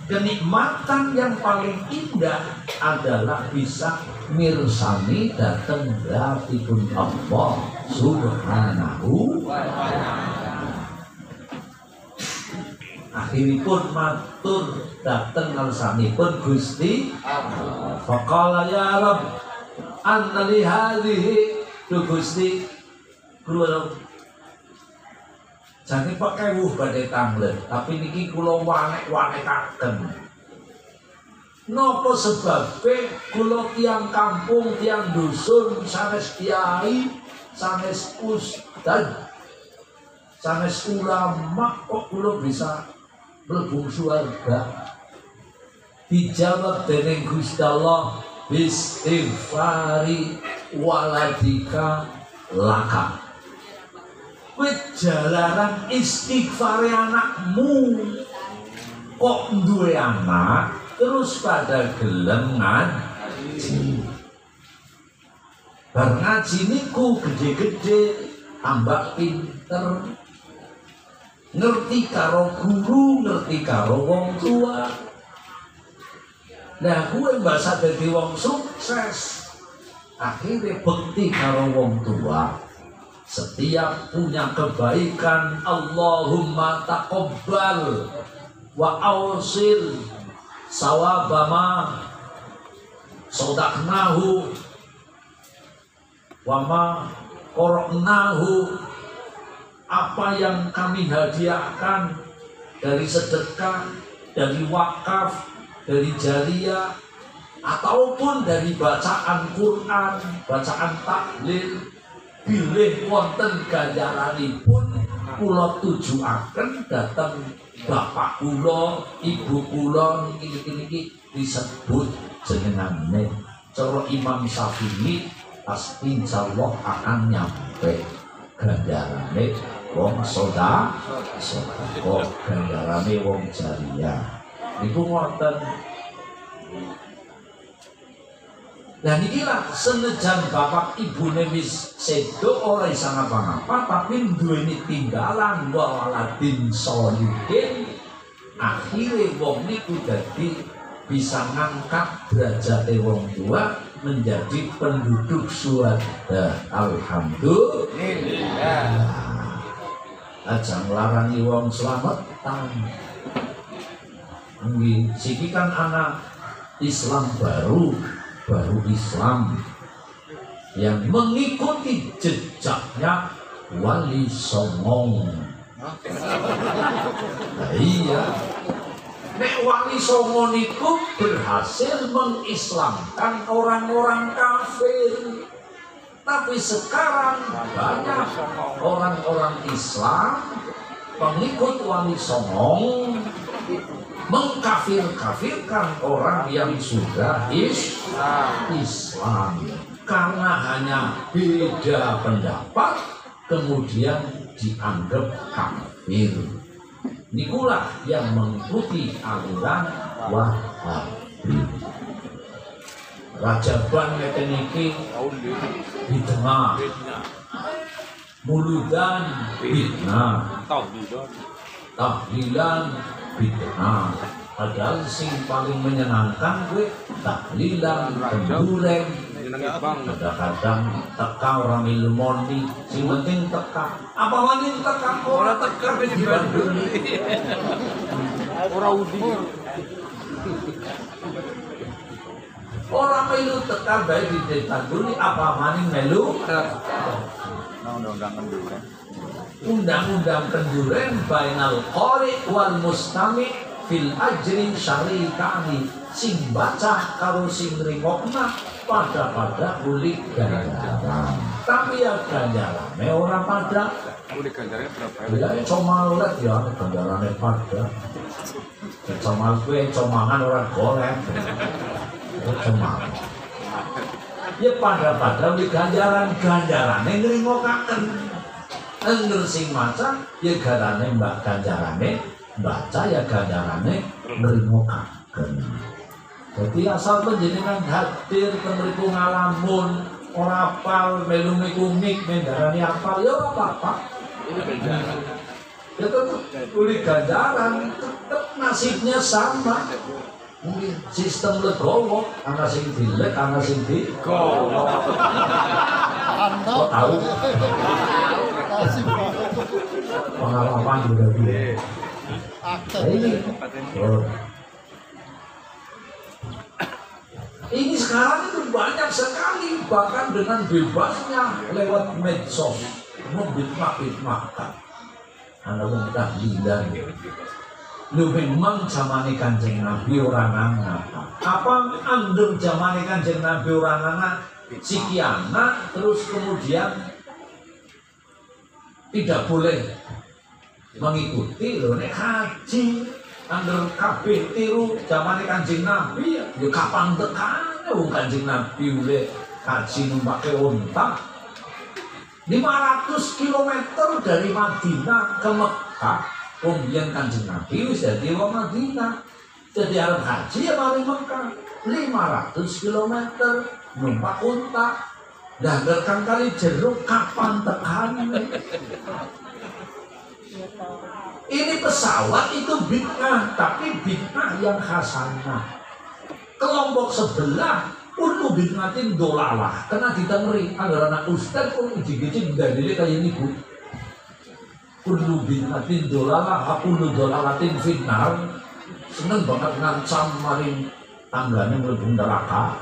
Kenikmatan yang paling indah adalah bisa mirsani datang zatipun Allah Subhanahu wa ta'ala. Akhiripun matur dateng ngarsanipun Gusti Allah. Faqala ya Rabb anna li hadhihi Gusti kula jane pakai badhe tanglet tapi niki kula wanek-wanekaken. Napa sebabe kula tiyang kampung, tiyang dusun, sanes kiai, sanes ustad, sanes ulama kok kula bisa mlebu surga? Dijawab dening Gusti Allah, istighfari waladika laka. Kowe jalaran istighfare anakmu. Kok duwe anak terus pada gelem ngaji. Bar ngaji niku gede-gede tambah pinter. Ngerti karo guru, ngerti karo wong tua. Nah, gue bahasa dadi wong sukses. Akhirnya bekti karo wong tua. Setiap punya kebaikan, Allahumma taqabbal wa awsil sawabama sodaknahu wama koroknahu. Apa yang kami hadiahkan dari sedekah, dari wakaf, dari jariyah, ataupun dari bacaan Quran, bacaan tahlil, bilih wonten ganjaranipun kula tujuaken dhateng bapak kula, ibu kula niki disebut jenengane cara Imam Syafi'i pasti insyaallah akan nyampe ganjarane wong sedekah, ganjarane wong jariyah niku wonten. Dan inilah senajan bapak ibune wis sedo ora isa ngapa-ngapa tapi duweni tinggalan waladin sholihin. Akhire wong niku dadi bisa ngangkat derajate wong tua menjadi penduduk surga. Alhamdulillah. Aja nglarangi wong slametan. Nggih, siki kan anak Islam baru Islam yang mengikuti jejaknya Wali Songo. Nah, iya, nek Wali Songo niku berhasil mengislamkan orang-orang kafir. Tapi sekarang banyak orang-orang Islam pengikut Wali Songo mengkafir-kafirkan orang yang sudah Islam karena hanya beda pendapat kemudian dianggap kafir. Nikulah yang mengikuti aliran Wahabi. Rajaban ngeten iki bid'ah, muludan bid'ah, tahlilan bid'ah. Padahal sing paling menyenangkan gue tahlilan, kenduren. Kadang-kadang teka orang ilmoni, sing penting teka. Apa maning teka? Orang teka di Bandung. Orang udi. Orang melu teka baik di Bandung. Apa maning melu? Undang-undang kenduren bainal qari wal mustami fil ajri syarikani. Sing baca karo sing ngrungokna pada uli ganjaran. Tapi ya ganjarane ora pada. Uli ganjarane berapa? Ya cuma lihat ya ganjarane pada. Cuma kuwi comangan ora golek. Cuma. Ya pada uli ganjarane ngringokaken. Angger sing maca ya garane mbak ganjarane baca ya ganjarane ngrimokaken. Jadi asal panjenengan hadir temriku ngalamun ora apal melu mikumik mendarani apal ya ora apa-apa. Ya tetap kulit ganjaran, tetap nasibnya sama. Mungkin sistem legowo, ana sing dilek, ana sing digowo. Kok tahu? Pengalaman juga dia. Ini sekarang itu banyak sekali, bahkan dengan bebasnya lewat medsos, membitmah-bitmahkan. Anda mudah bilang, lu memang zamane Kanjeng Nabi orang anak. Apa andung zamane Kanjeng Nabi orang anak? Sikiana terus kemudian tidak boleh mengikuti loh nek haji andung kabeh tiru zamane Kanjeng Nabi ya kapan tekane wong Kanjeng Nabi oleh haji numpake unta 500 km dari Madinah ke Mekah. Kemudian Kanjeng Nabi wis dadi wong Madinah. Jadi arep haji ya mari Mekah 500 km numpak unta. Lah rekang kali jeruk kapan tekan? Ini pesawat itu bid'ah, tapi bid'ah yang hasanah. Kelompok sebelah pun bid'atin dolalah, karena ditengeri agar anak ustaz pun ujig-ujig dalile kayak ini bu. Kullu bid'atin dolalah, kullu dolalatin finnar. Seneng banget ngancam maring tanggane mlebu neraka.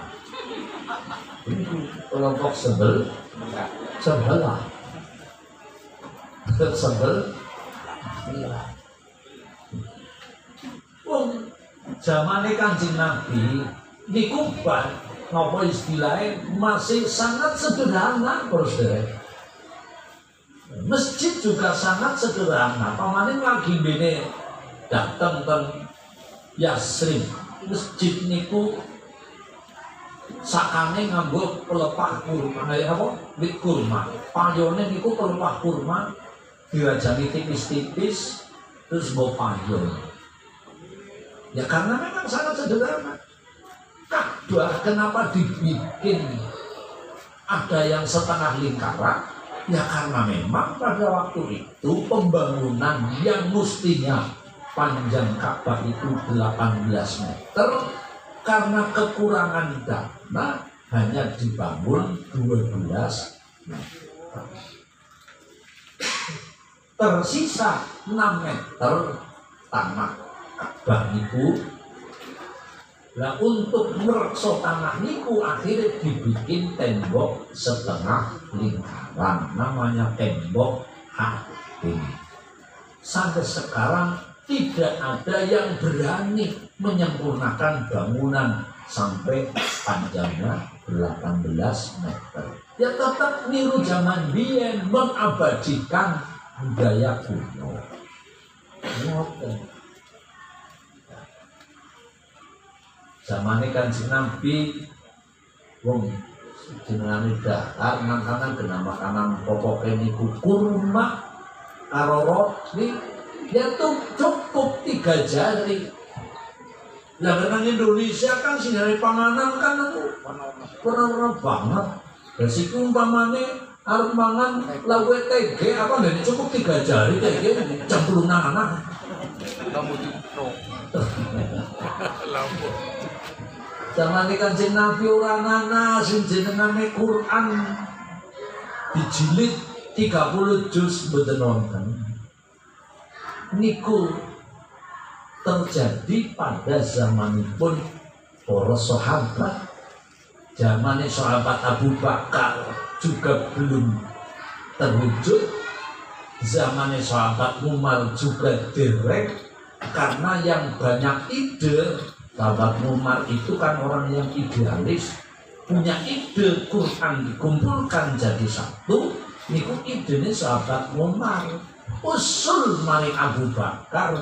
Ini kelompok sebelah. Zamane Kanjeng Nabi niku napa istilahnya masih sangat sederhana terus deh. Masjid juga sangat sederhana. Pamaning lagi bene datang ten Yasrib. Masjid niku sakane nganggo pelepah kurma, apa? Wit kurma. Payone niku pelepah kurma dirajani tipis-tipis terus bawa payon. Ya karena memang sangat sederhana. Ka'bah kenapa dibikin ada yang setengah lingkaran? Ya karena memang pada waktu itu pembangunan yang mestinya panjang Ka'bah itu 18 meter karena kekurangan dana hanya dibangun 12 meter. Tersisa 6 meter tanah Ka'bah niku. Lah untuk mereksa tanah niku akhirnya dibikin tembok setengah lingkaran, namanya tembok hatim. Sampai sekarang tidak ada yang berani menyempurnakan bangunan sampai panjangnya 18 meter. Ya tetap niru zaman biyen, mengabadikan budaya kuno. Zamane Kanjeng Nabi wong jenengane dahar makanan kena makanan pokok niku kurma karo roti ya tuh cukup 3 jari. Lah karena Indonesia kan sing dari panganan kan pernah banget. Basiku umpamane arep mangan lawe TG apa nggak cukup 3 jari TG cemplungan anak. Kamu dipro. Lampu. Zamane Kanjeng Nabi ora ana sing jenengane Quran dijilid 30 juz mboten wonten. Niku terjadi pada zamanipun para sahabat. Zamane sahabat Abu Bakar juga belum terwujud. Zamane sahabat Umar juga derek karena yang banyak ide. Sahabat Umar itu kan orang yang idealis, punya ide Quran dikumpulkan jadi satu. Niku idenya sahabat Umar. Usul mari Abu Bakar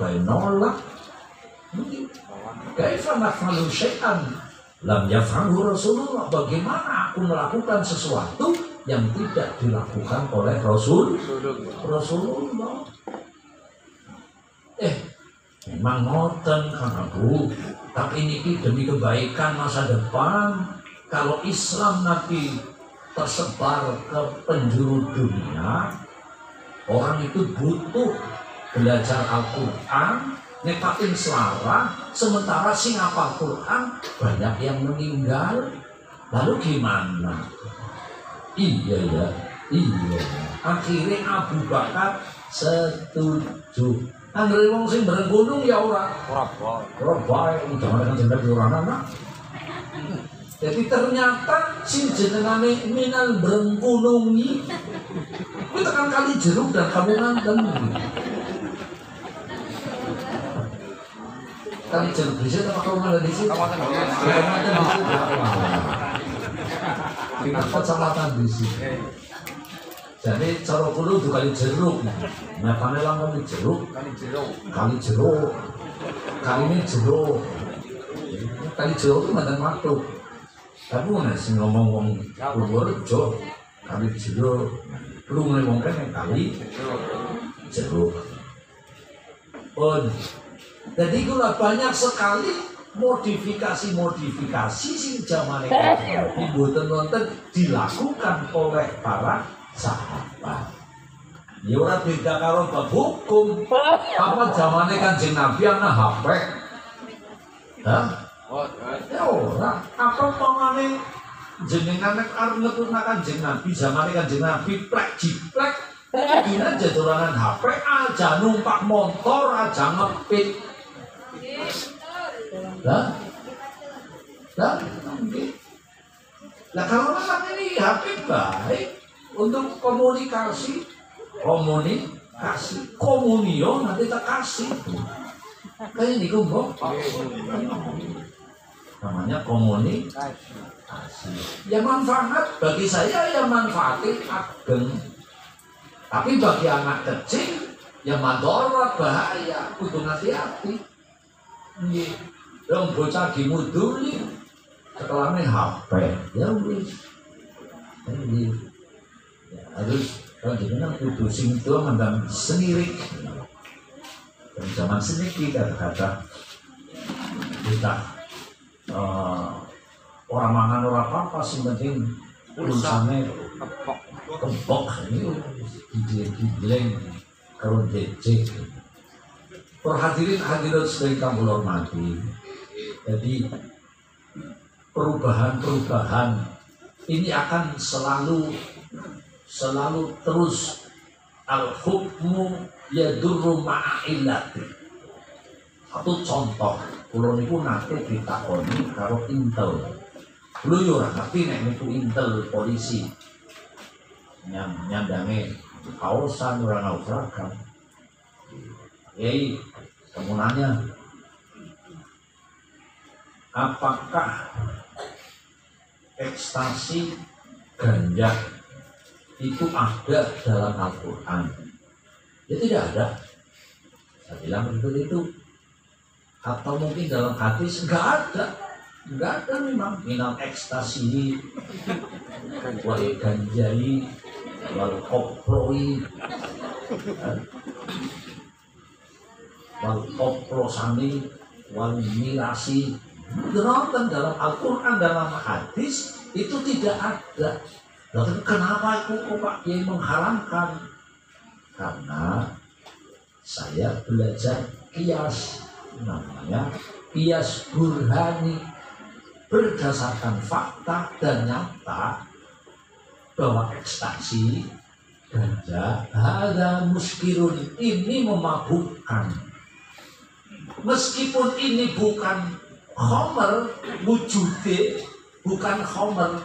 bae nolak. Kaifa naf'alu syai'an lam yaf'alhu Rasulullah. Bagaimana aku melakukan sesuatu yang tidak dilakukan oleh Rasulullah. Memang ngoten Kang Abu, tapi ini demi kebaikan masa depan. Kalau Islam nanti tersebar ke penjuru dunia, orang itu butuh belajar Al-Quran, nekatin selara, sementara sing hafal Quran banyak yang meninggal. Lalu gimana? Iya ya. Akhirnya Abu Bakar setuju. Anggere wong sing bareng gunung ya ora bae jangan jeneng ora. Jadi ternyata sing jenengane minal berenggunungi kuwi tekan kali jeruk dan kabungan kali jeruk bisa apa kabungan di situ? Kecamatan di situ. Kecamatan di situ. Jadi cara kulo itu kali jeruk. Nah, kali lang kali jeruk. Kali ini jeruk. Kali jeruk itu mantan matuk. Tapi mana sih ngomong Purworejo kali jeruk. Lu ngomongkan yang kali jeruk. Jadi itulah banyak sekali modifikasi sing zamane mboten wonten dilakukan oleh para sahabat. Ya ora beda karo bab hukum. Apa zamane Kanjeng Nabi ana HP? Hah? Ya ora. Apa pamane jenengan nek arep ngetutna Kanjeng Nabi zamane Kanjeng Nabi plek jiplek dina jadolanan HP aja numpak motor aja ngepit. Lah kalau memang ini HP baik untuk komunikasi, komunio nanti tak kasih. Kayak ini kumpul, namanya komunikasi. Ya manfaat bagi saya ya manfaatin ageng. Tapi bagi anak kecil ya madorot bahaya, kudu hati-hati. Yang bocah dimuduli setelahnya HP ya wis ya, harus kalau jangan kudu sing itu mandang senirik dan zaman seniki kata-kata kita orang mangan orang apa sih penting urusannya kempok ini digeleng kalau jejek. Hadirin sering kamu hormati. Jadi perubahan ini akan selalu terus al-hukmu yadurru ma'ilati. Satu contoh, kula niku nate ditakoni karo Intel. Lho yo ora ngerti nek niku Intel polisi. Nyandange kaosan ora naufragan. Kamu nanya, apakah ekstasi ganja itu ada dalam Al-Quran? Ya tidak ada. Saya bilang seperti itu. Atau mungkin dalam hadis enggak ada memang minal ekstasi wal ganjai wal koproi wal oprosani wal milasi. Nonton dalam Al-Quran, dalam hadis itu tidak ada. Lalu kenapa itu Pak Kiai mengharamkan? Karena saya belajar kias, namanya kias burhani, berdasarkan fakta dan nyata bahwa ekstasi ganja ada muskirun, ini memabukkan. Meskipun ini bukan khamr wujude, bukan khamr,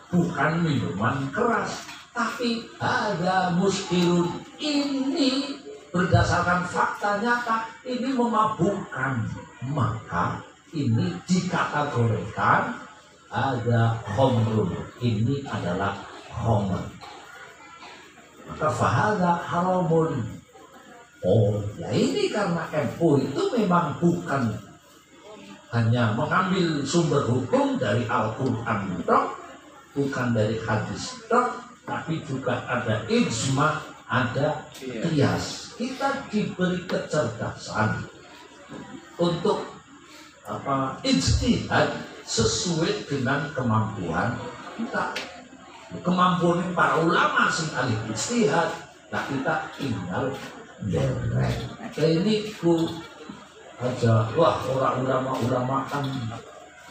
bukan minuman keras, tapi ada muskirun, ini berdasarkan fakta nyata ini memabukkan, maka ini dikategorikan ada khamrun, ini adalah khamr, maka fahada haramun. Oh ya ini karena MU itu memang bukan hanya mengambil sumber hukum dari Al-Quran, bukan dari hadis, tapi juga ada ijma, ada qiyas. Kita diberi kecerdasan untuk ijtihad sesuai dengan kemampuan kita. Kemampuan para ulama sing ahli ijtihad, nah kita tinggal derek. Ini ku aja, wah orang ulama kan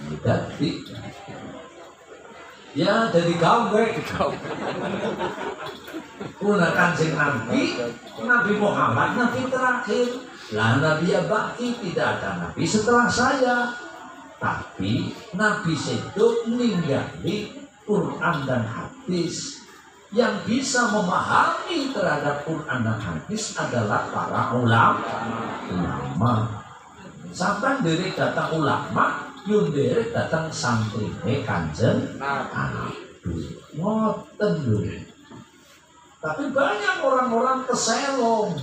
jadi ya dari gawe gunakan sing Nabi Muhammad, Nabi terakhir lah. Nabi abadi tidak ada Nabi setelah saya, tapi Nabi itu ninggali Quran dan hadis. Yang bisa memahami terhadap Quran dan hadis adalah para ulama. Sampai dari datang ulama, yun dari datang santri Kanjeng Nabi. Ngoten lho. Tapi banyak orang-orang keselong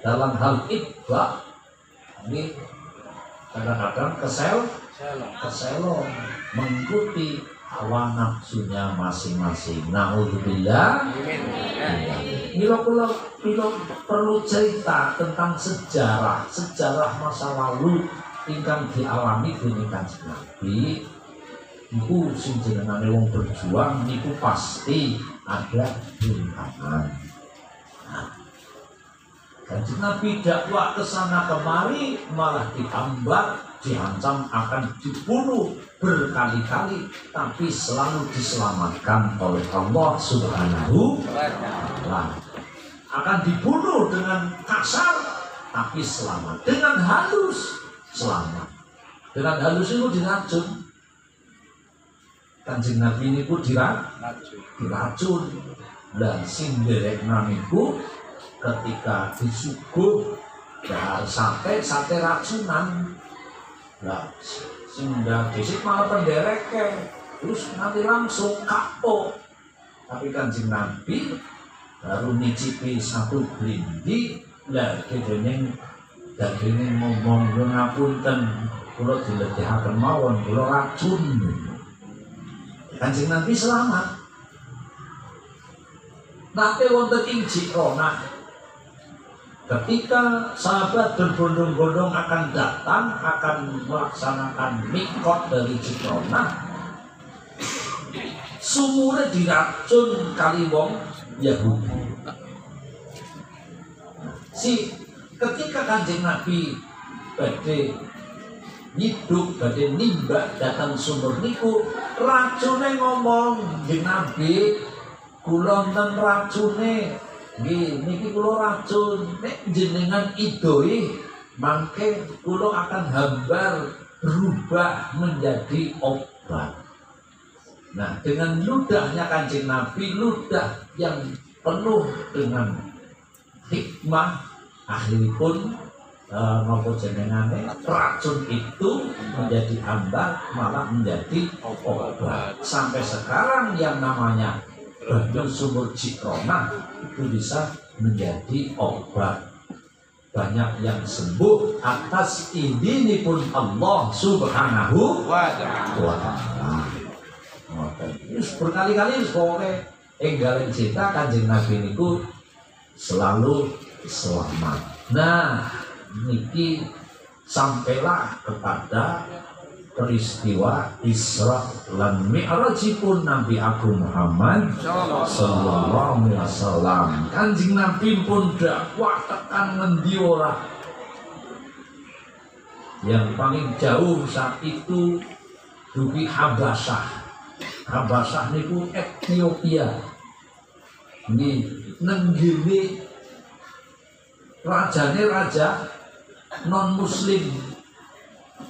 dalam hal itba. Ini kadang-kadang keselong mengikuti hawa nafsunya masing-masing. Na'udzubillah. Milo perlu cerita tentang sejarah masa lalu ingkang dialami dening Kanjeng Nabi. Iku sing jenengane wong berjuang niku pasti ada rintangan. Nah, Kanjeng Nabi dakwah kesana kemari malah dihambat, diancam akan dibunuh berkali-kali, tapi selalu diselamatkan oleh Allah Subhanahu wa Ta'ala. Akan dibunuh dengan kasar, tapi selamat. Dengan halus, selamat. Dengan halus itu diracun. Kanjeng Nabi ini pun diracun. Dan sing derekna niku ketika disuguh ya sate racunan. Lah sehingga disik malah pendereke, terus nanti langsung kapok. Tapi Kanjeng Nabi baru nyicipi satu blindi, lah dagingnya ngomong yo ngapunten, kula diledehaken mawon, kula racun. Kanjeng Nabi selamat. Nate wonten ing Jikrona, ketika sahabat berbondong-bondong akan datang, akan melaksanakan mikot dari Jikrona, sumure diracun kali wong Yahudi. Ketika Kanjeng Nabi badhe hidup, badhe nimbak datang sumur niku, racune ngomong, "Nggih Nabi, kula wonten racune. Nggih, niki kula racun. Nek jenengan idoi, mangke kula akan hambar berubah menjadi obat." Nah, dengan ludahnya Kanjeng Nabi, ludah yang penuh dengan hikmah, akhiripun nopo jenengane racun itu menjadi hambar, malah menjadi obat. Sampai sekarang yang namanya banyu sumur Jikrona itu bisa menjadi obat. Banyak yang sembuh atas izin pun Allah Subhanahu wa Ta'ala. Terus berkali-kali sore enggalen cita Kanjeng Nabi niku selalu selamat. Nah, niki sampailah kepada peristiwa Isra lan Mi'rajipun Nabi Agung Muhammad sallallahu alaihi wasallam. Kanjeng Nabi pun dakwah tekan ngendi ora. Yang paling jauh saat itu dugi Habasyah. Habasyah niku Ethiopia. Nggih, nenggene rajane raja non muslim.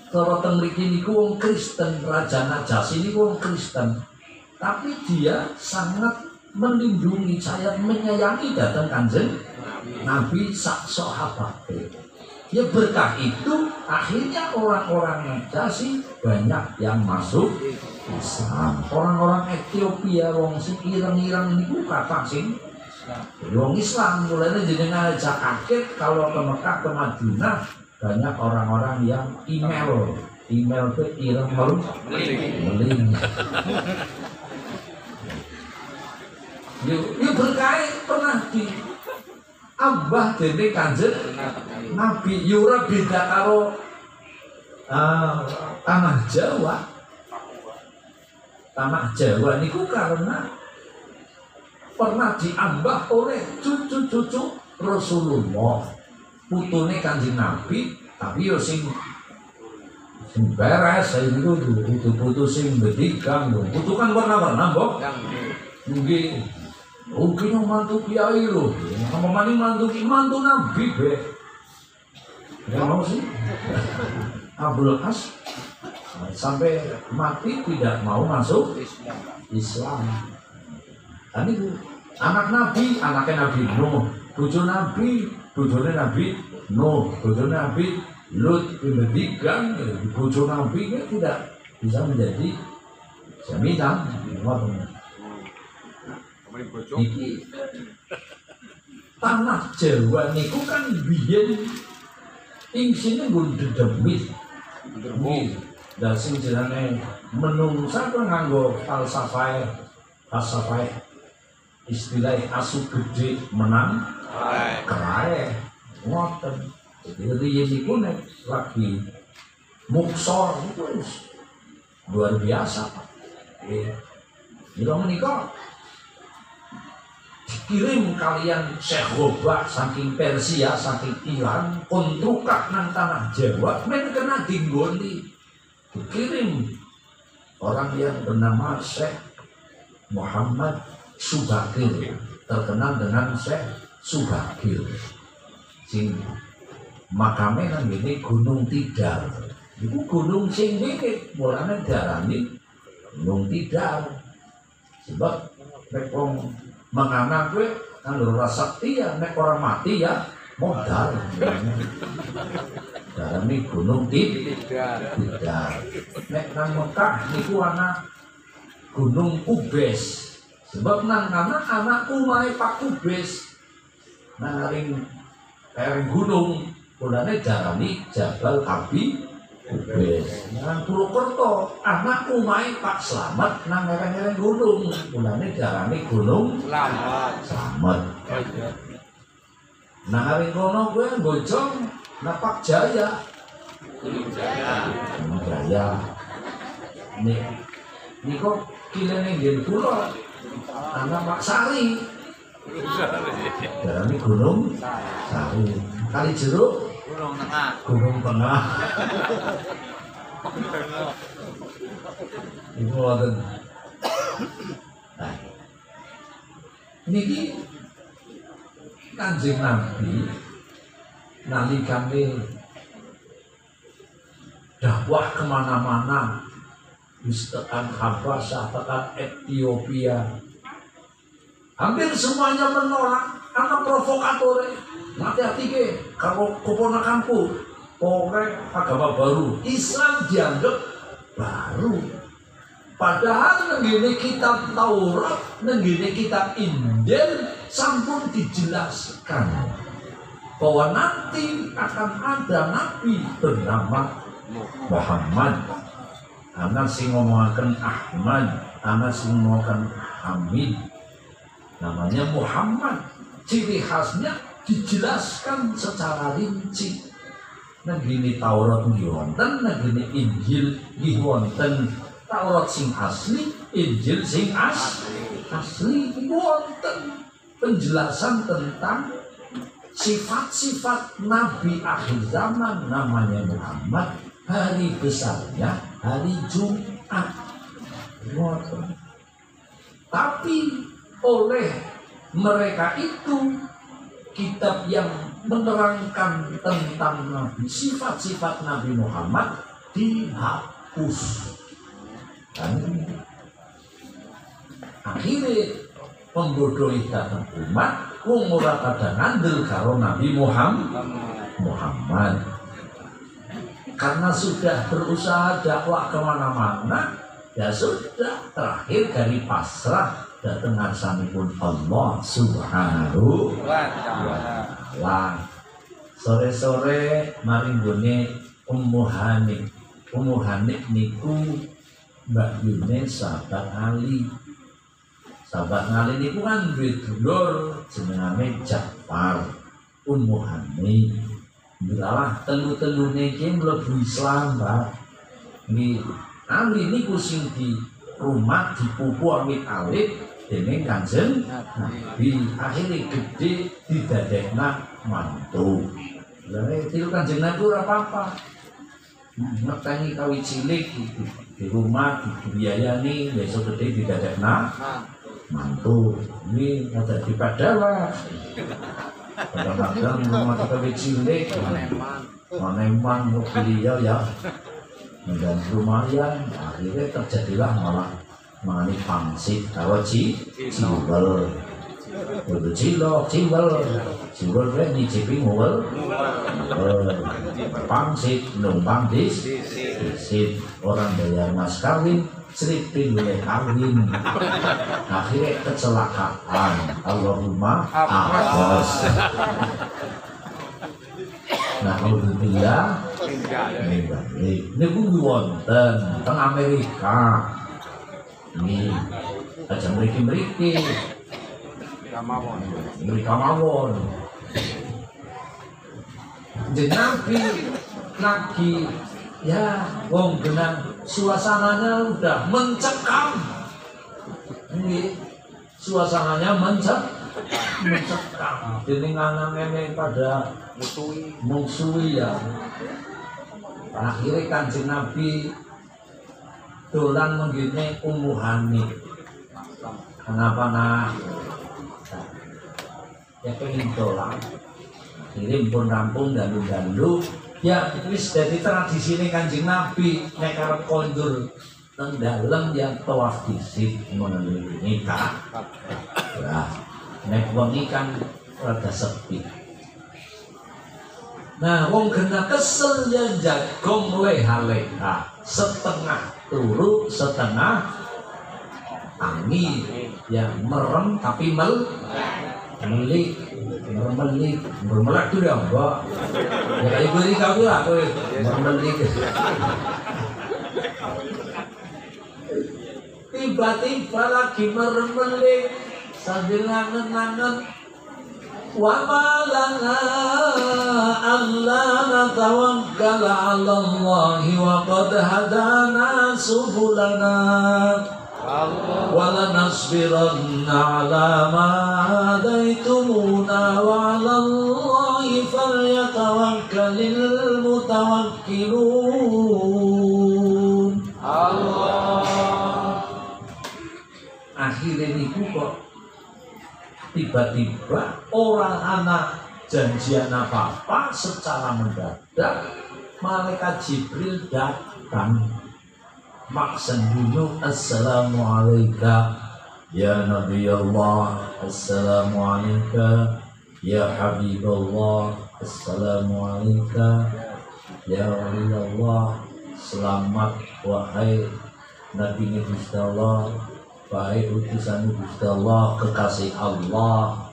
Kalau teng mriki niku wong Kristen, Raja Najasyi niku wong Kristen. Tapi dia sangat melindungi, saya menyayangi datang Kanjeng Nabi sak sahabate. Ya berkah itu akhirnya orang-orang Najasyi banyak yang masuk Islam. Orang-orang Ethiopia, wong sing ireng-ireng niku kata sing wong Islam. Mulanya jenengan aja kaget kalau ke Mekah, ke Madinah banyak orang-orang yang email ke ireng meling. Yo berkait pernah di ambah dene Kanjeng Nabi yo ora beda karo tanah Jawa. Tanah Jawa niku karena pernah diambah oleh cucu-cucu Rasulullah. Putune Kanjeng Nabi, tapi yo sing beres niku putu sing bedikan lho. Putu kan warna-warna, Mbok. Nggih. Mungkin yang mantu kiai lho. Apa maning mantu Nabi be. Ya mau sih. Abdul As sampai mati tidak mau masuk Islam. Tadi anak Nabi, anaknya Nabi Nuh, bojo Nabi, bojone Nabi Nuh, bojone Nabi Lut, dibedikan, bojo Nabi tidak bisa menjadi jaminan. Iki tanah Jawa niku kan biyen ing sini nggon dedemit. Dan sing jenenge menungsa ku nganggo falsafah istilah asu gede menang kerae ngoten. Jadi riyen iku nek lagi muksor itu luar biasa Pak. Mila menika dikirim kalian Syekh Gobak saking Persia, saking Iran, kontrukak nang tanah Jawa, men kena dinggoni. Dikirim orang yang bernama Syekh Muhammad Subakir, terkenal dengan Syekh Subakir. Sing makame nang ngene Gunung Tidar. Iku gunung sing ngene, mulane darani Gunung Tidar. Sebab nek wong menganak gue kan ora sakti ya, nek ora mati ya modal. Darani Gunung Tidar. Nek nang Mekah niku ana Gunung Ubes. Sebab nang anakku mae Pak Ubes. Nang ring gunung mulane darani Jabal Abi Ubes. Nang Purwokerto anakku mae Pak Slamet nang lereng gunung mulane darani Gunung Slamet. Nang ring kono kuwi Bojong Napak Jaya. Jaya. Niko kilene nggih kula anak Pak Sari. Darani Gunung Sari. Kali Jeruk Gunung Tengah. Iku wonten. Nah. Niki Kanjeng Nabi nalikane dakwah kemana-mana, wis tekan Habasyah, tekan Ethiopia, hampir semuanya menolak. Anak provokator, hati-hati ke kalau keponakanku orang agama baru, Islam dianggap baru. Padahal negini kitab Taurat, negini kitab Injil sampun dijelaskan bahwa nanti akan ada nabi bernama Muhammad. Anak sing ngomongaken Ahmad, anak sing ngomongaken Hamid. Namanya Muhammad. Ciri khasnya dijelaskan secara rinci. Negini Taurat nggih wonten, negini Injil nggih wonten. Taurat sing asli, Injil sing asli wonten penjelasan tentang sifat-sifat Nabi akhir zaman namanya Muhammad, hari besarnya hari Jumat. Tapi oleh mereka itu kitab yang menerangkan tentang Nabi, sifat-sifat Nabi Muhammad dihapus. Dan akhirnya membodohi datang umat, wong ora pada ngandel karo Nabi Muhammad. Karena sudah berusaha dakwah kemana-mana, ya sudah terakhir dari pasrah datang ngarsanipun Allah Subhanahu wa Ta'ala. Sore-sore mari nggone Ummu Hanif. Ummu Hanif niku Mbak Yune sahabat Ali. Sahabat ngalih niku kan duwe dulur jenengane Ja'far Ummu Hani. Bilalah telu-telune iki mlebu Islam, Pak. Nggih, Ali niku sing di rumah dipupu amit-amit dening Kanjeng Nabi. Akhire gede didadekna mantu. Lah itu Kanjeng Nabi ora apa-apa. Metengi kawi cilik gitu. Di rumah dibiayani, besok gede didadekna mantu. Ini ada di Padawa. Kadang-kadang rumah kita cilik, Maneman beliau ya, dan lumayan. Akhirnya terjadilah malah mengenai pangsit, kalau ciwel, udah ciwel kan nyicipi ngowel, pangsit numpang disit, orang bayar mas kawin. Seripin boleh kawin, akhirnya kecelakaan. Allahumma apos. Nah alhamdulillah, ini bumi wonten teng Amerika. Ini aja meriki mereka mawon. Nabi lagi ya, wong genang suasananya udah mencekam. Ini suasananya mencekam. Dening anak-anak pada musuhi ya. Akhirnya Kanjeng Nabi dolan menggini Ummu Hani. Kenapa nak? Ya pengen dolan. Akhirnya pun rampung dalu-dalu. Ya, wis dadi tradisi ini Kanjeng Nabi nek arep kondur nang dalem yang tawaf disit menawi nikah. Lah, nek wengi kan rada sepi. Nah, wong kena kesel ya jagong leha-leha, setengah turu, setengah angin, yang merem tapi melik, mermelak tuh dah, Mbak. Ya kayak gue kau lah, gue mermelik. Tiba-tiba lagi mermelik sambil ngangen-ngangen. Wa ma lana alla natawakkal 'ala Allah wa qad hadana subulana wa lanasbiranna 'ala ma hadaytumuna wa 'ala Allahi falyatawakkalul mutawakkilun. Allah. Akhirnya niku kok tiba-tiba orang anak janjian apa-apa secara mendadak malaikat Jibril datang maksan dulu assalamualaikum ya Nabi Allah, assalamualaikum ya Habibullah, assalamualaikum ya Wali Allah, selamat wahai Nabi Gusti Allah, baik utusan Gusti Allah, kekasih Allah.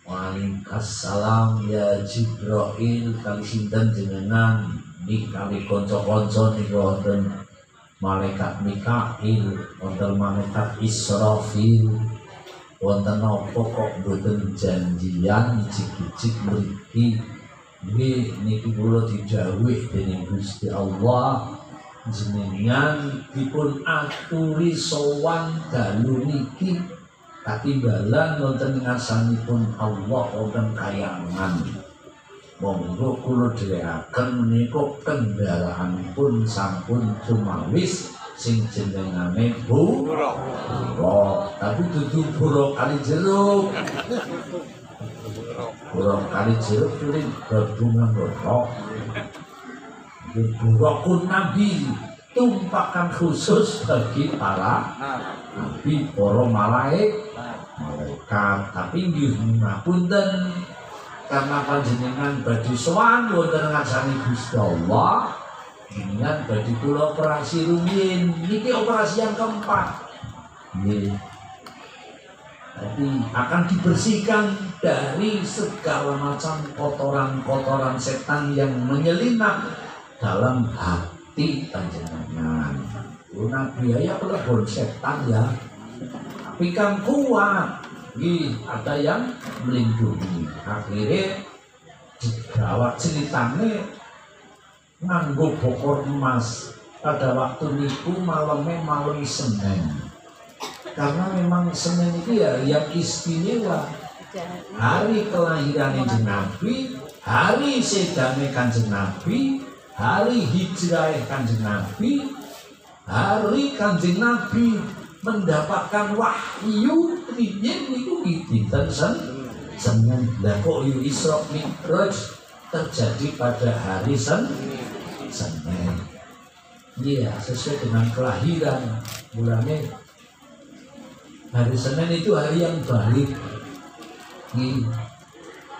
Waalaikumsalam ya Jibril, kali sinten jenengan kali kanca-kanca niku wonten malaikat Mikail, wonten malaikat Israfil, wonten napa kok mboten janjian ijik-ijik mriki. Nggih niku kula didhawuhi dening Gusti Allah, jenengan dipun aturi sowan dalu niki katimbalan wonten ngarsanipun Allah wonten kayangan. Monggo kula dherekaken menika kendaraanipun sampun cumawis sing jenengane buruk. Tapi dudu buruk kali jeruk. Buruk kali jeruk kuwi gabungan buruk. Burukun Nabi, tumpakan khusus bagi para nabi, para malaikat. Tapi nggih ngapunten karena panjenengan badhe sowan wonten ngarsane Gusti Allah, jenengan badhe kula operasi rumiyin. Niki operasi yang keempat. Nggih. Jadi akan dibersihkan dari segala macam kotoran-kotoran setan yang menyelinap dalam hati panjenengan. Nabi ya pelebon setan ya. tapi kan kuat. Ada yang melindungi. Akhirnya digawat ceritanya nganggo bokor emas. Pada waktu niku malamnya malam Senin. Karena memang Senin itu ya yang istimewa. Hari kelahiran Kanjeng Nabi, hari sedane Kanjeng Nabi, hari hijrah Kanjeng Nabi, hari Kanjeng Nabi mendapatkan wahyu riyen niku dinten Senin. Lah kok Isra Mi'raj terjadi pada hari Senin. Iya, sesuai dengan kelahiran bulannya. Hari Senin itu hari yang baik.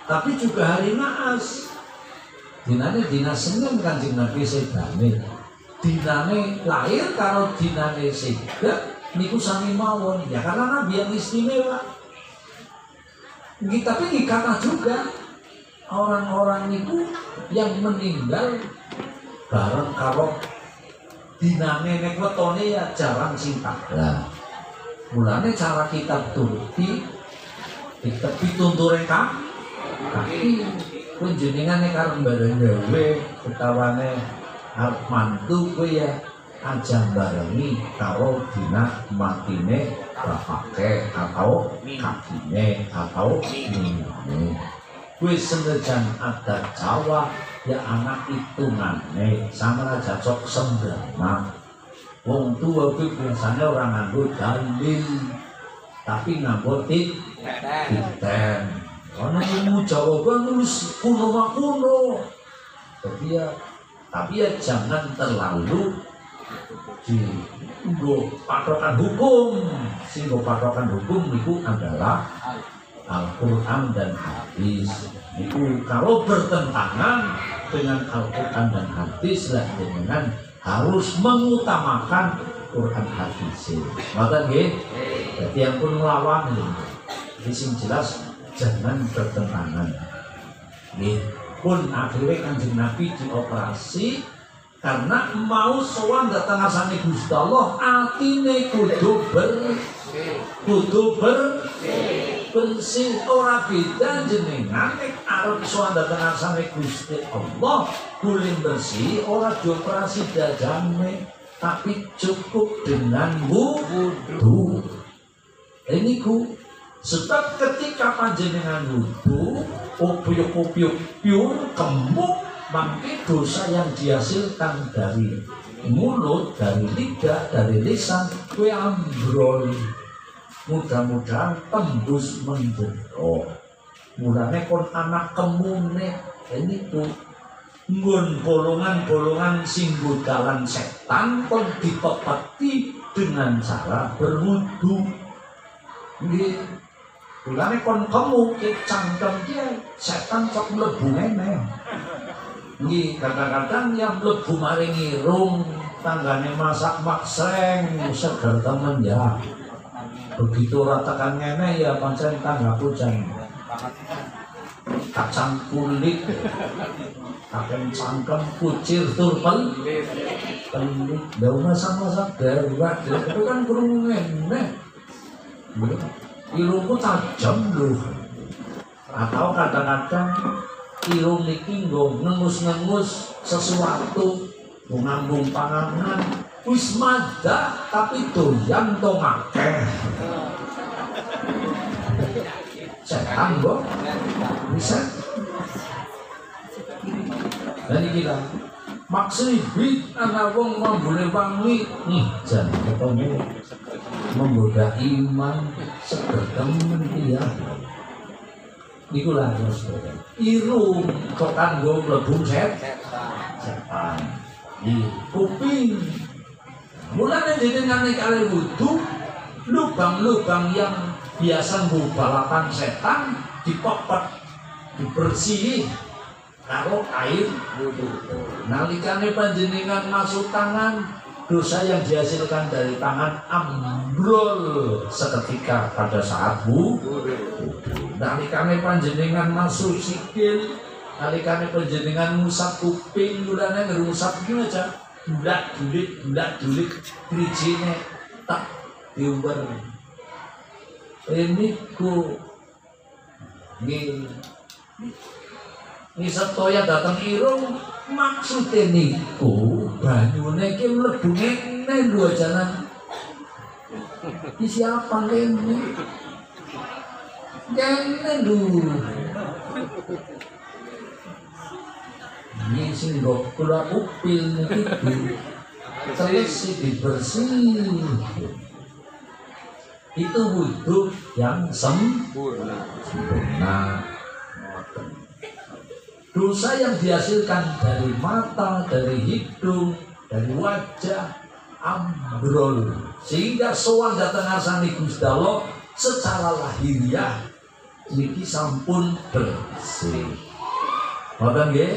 Tapi juga hari naas. Dinane dina Senin Kanjeng Nabi sedane. Dinane lahir kalau dinane sedak niku sami mawon. Ya karena Nabi yang istimewa. Tapi dikata juga orang-orang itu yang meninggal bareng karo dinane nek wetone ya jarang sing tablah. Mulane cara kita turuti pitunture kaki kunjungan nek arep bareng gawe utawane arep mantu kowe ya aja barengi karo dina matine bapake atau kakine atau minune. Kowe senajan ada Jawa ya anak hitungane sama aja cocok sembrana. Wong tua itu biasanya orang nganggo dalil, tapi nganggo titen. Karena ilmu Jawa bagus kuno. Tapi ya jangan terlalu dienggo patokan hukum. Sehingga patokan hukum itu adalah Al-Quran dan hadis. Itu kalau bertentangan dengan Al-Quran dan hadis lah dengan harus mengutamakan Quran hadis. Maka jadi yang pun melawan ini jelas jangan bertentangan. Pun akhirnya Kanjeng Nabi dioperasi karena mau sowan datang asane Gusti Allah atine kudu bersih ora beda jenengan nek arep sowan datang asane Gusti Allah kulit bersih ora dioperasi dadane tapi cukup dengan wudu. Ini ku sebab ketika panjenengan wudu obyok-obyok piur kemuk mangke dosa yang dihasilkan dari mulut, dari lidah, dari lisan kue ambrol. Mudah-mudahan tembus menjero. Mulane kon anak kemune ini tuh nggon bolongan-bolongan sing dalan setan kon dipepeti dengan cara berwudu. Nggih. Mulane kon kemuk cangkem dia setan cok mlebu ngene. Nggih, kadang-kadang yang mlebu maring irung tanggane masak makseng seger temen ya. Begitu ratakan ngene ya pancen tangga pujan. Kacang kulit, kacang cangkem, kucir, turpel, pelit, daun masak-masak darurat, itu kan kurung ngene. Irungku tajam loh. Atau kadang-kadang irung niki nggo ngengus-ngengus sesuatu, ngambung panganan, wis madak tapi doyan to ngakeh. Setan kok bisa. Dan iki lah maksud bid ana wong mambune wangi jan ketemu menggoda iman segertem dia. Iku lah irung kok kanggo mlebu setan. Di kuping. Mulane jenengan nek kali wudu lubang-lubang yang biasa balapan setan dipepet, dibersihi karo air wudu. Nalikane panjenengan masuk tangan, dosa yang dihasilkan dari tangan ambrol seketika pada saat wudu. Nalikane panjenengan masuk sikil, nalikane panjenengan ngusap kuping, mulane ngusap iki aja bulat-bulit drijine tak diumbar. ini ku ini setoya datang irung maksudnya niku banyune ki mlebu ngene lho jalan iki siapa kene lho ini sing kok kula upil niki selesai dibersih itu wudhu yang sempurna. Dosa yang dihasilkan dari mata, dari hidung, dari wajah ambrol sehingga sowan dateng ngasani Gusti Allah secara lahiriah niki sampun bersih. Ngoten nggih?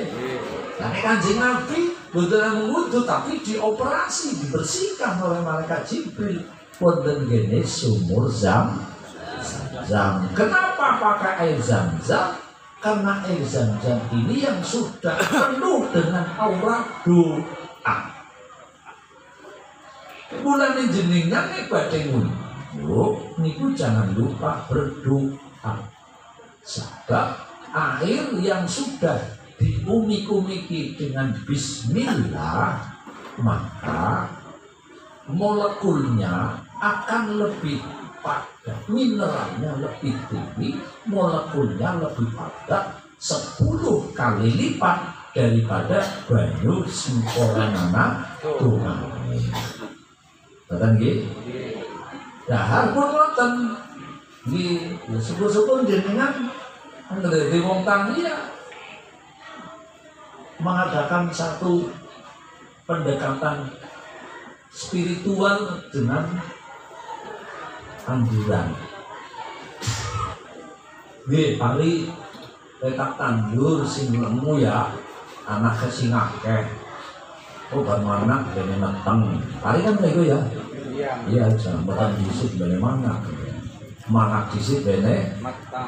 Lah Kanjeng Nabi boten wudhu tapi dioperasi, dibersihkan oleh malaikat Jibril. Wonten gene sumur Zam-Zam. Kenapa pakai air Zam-Zam? Karena air Zam-Zam ini yang sudah penuh dengan aura doa. Bulan jenengan nek badhe ngunduk niku jangan lupa berdoa. Sebab air yang sudah diumik-umiki dengan bismillah maka molekulnya akan lebih padat, mineralnya lebih tinggi, molekulnya lebih padat 10 kali lipat daripada banyu semporanana tunai. Betul nggih? Dahar pun wonten nggih, syukur-syukur jenengan nggih wong Tamiya mengadakan satu pendekatan spiritual dengan tanduran. Nggih, pari letak tandur sing lemu ya, anake sing akeh. Oh, bagaimana dene meteng. Pari kan lego ya. Iya, jangan bukan disik bene mana. Mana disik bene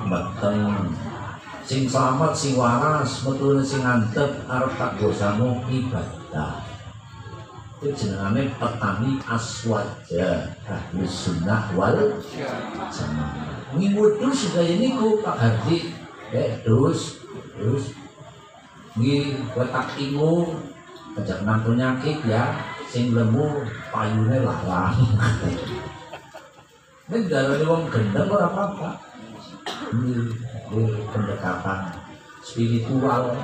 meteng. Sing selamat sing waras, metu sing antep arep tak dosamu ibadah. Itu jenengane petani aswaja ahli sunnah wal jamaah. Ngikuti sedaya niku Pak Hardi terus nggih wetak ingu ajak nang penyakit ya sing lemu payune larang. Nek dalane wong gendeng ora apa-apa. Ini pendekatan spiritual.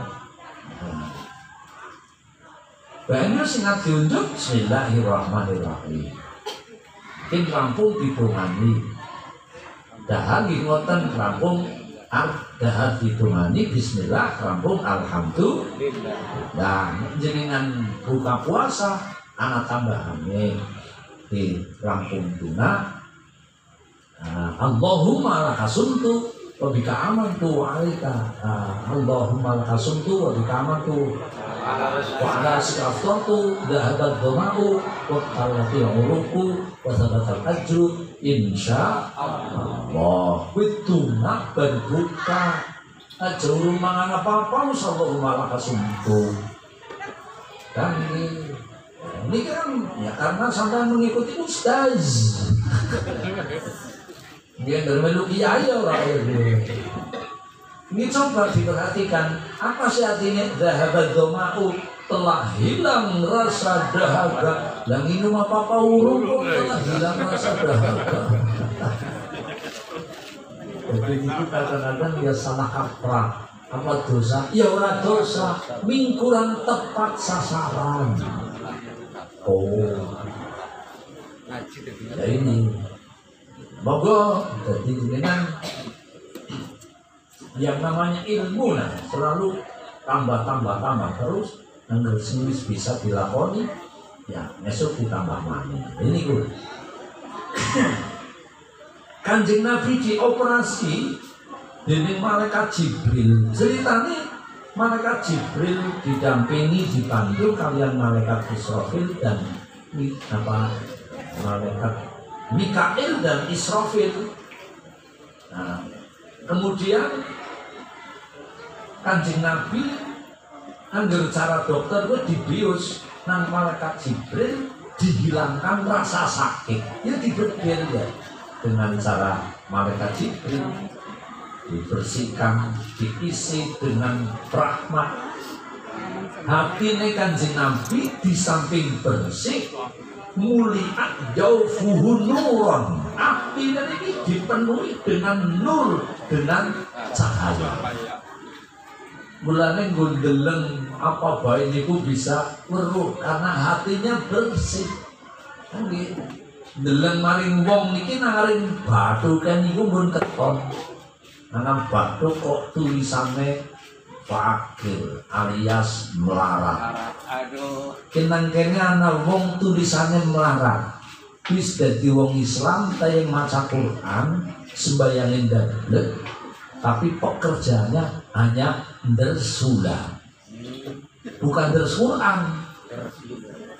Banyu singkat diunjuk bismillahirrahmanirrahim. Ini rampung ditungani. Dahar ngoten rampung dahar ditungani bismillah rampung alhamdulillah. Dan jenengan buka puasa anak tambahane di rampung tuna. Allahumma lakasumtu wa bika amantu wa alaika. Allahumma lakasumtu wa bika amantu wa ala sikaftu dahabat doma'u wa kalati uruku wa sabatal ajru insya Allah. Wituna berbuka ajru mangan apa-apa Allahumma lakasumtu. Dan ini kan ya karena sampai mengikuti ustaz. Dia bermelu kiai orang ini. Ini coba diperhatikan apa sih artinya dahabat doma'u, telah hilang rasa dahaga. Yang minum apa-apa urung telah hilang rasa dahaga. Jadi itu kadang-kadang dia salah kaprah. Apa dosa? Ya orang dosa, mingkuran tepat sasaran. Oh, ya ini. Moga jadi jenengan yang namanya ilmu nah selalu tambah terus nggak semis bisa dilakoni ya besok ditambah mana ini gue. Kanjeng Nabi dioperasi dengan malaikat Jibril. Ceritanya malaikat Jibril didampingi dibantu kalian malaikat Israfil dan malaikat Mikail dan Israfil. Nah, kemudian Kanjeng Nabi angger cara dokter gue dibius nang malaikat Jibril dihilangkan rasa sakit. Ya dibedel ya. dengan cara malaikat Jibril, dibersihkan, diisi dengan rahmat. Hati Kanjeng Nabi di samping bersih, muliat jaufuhu nuron. Hati ini dipenuhi dengan nur, dengan cahaya. Mulane nggondeleng apa bae niku bisa weruh karena hatinya bersih. Nggih. Ndeleng maring wong niki naring batu kan niku mun keton. Nang batu kok tulisane fakir alias melarat. Aduh. Kenang kene ana wong tulisane melarat. Wis dadi wong Islam tayang maca Quran, sembayangin dablek, tapi kok kerjanya hanya dersula. Bukan dersulan,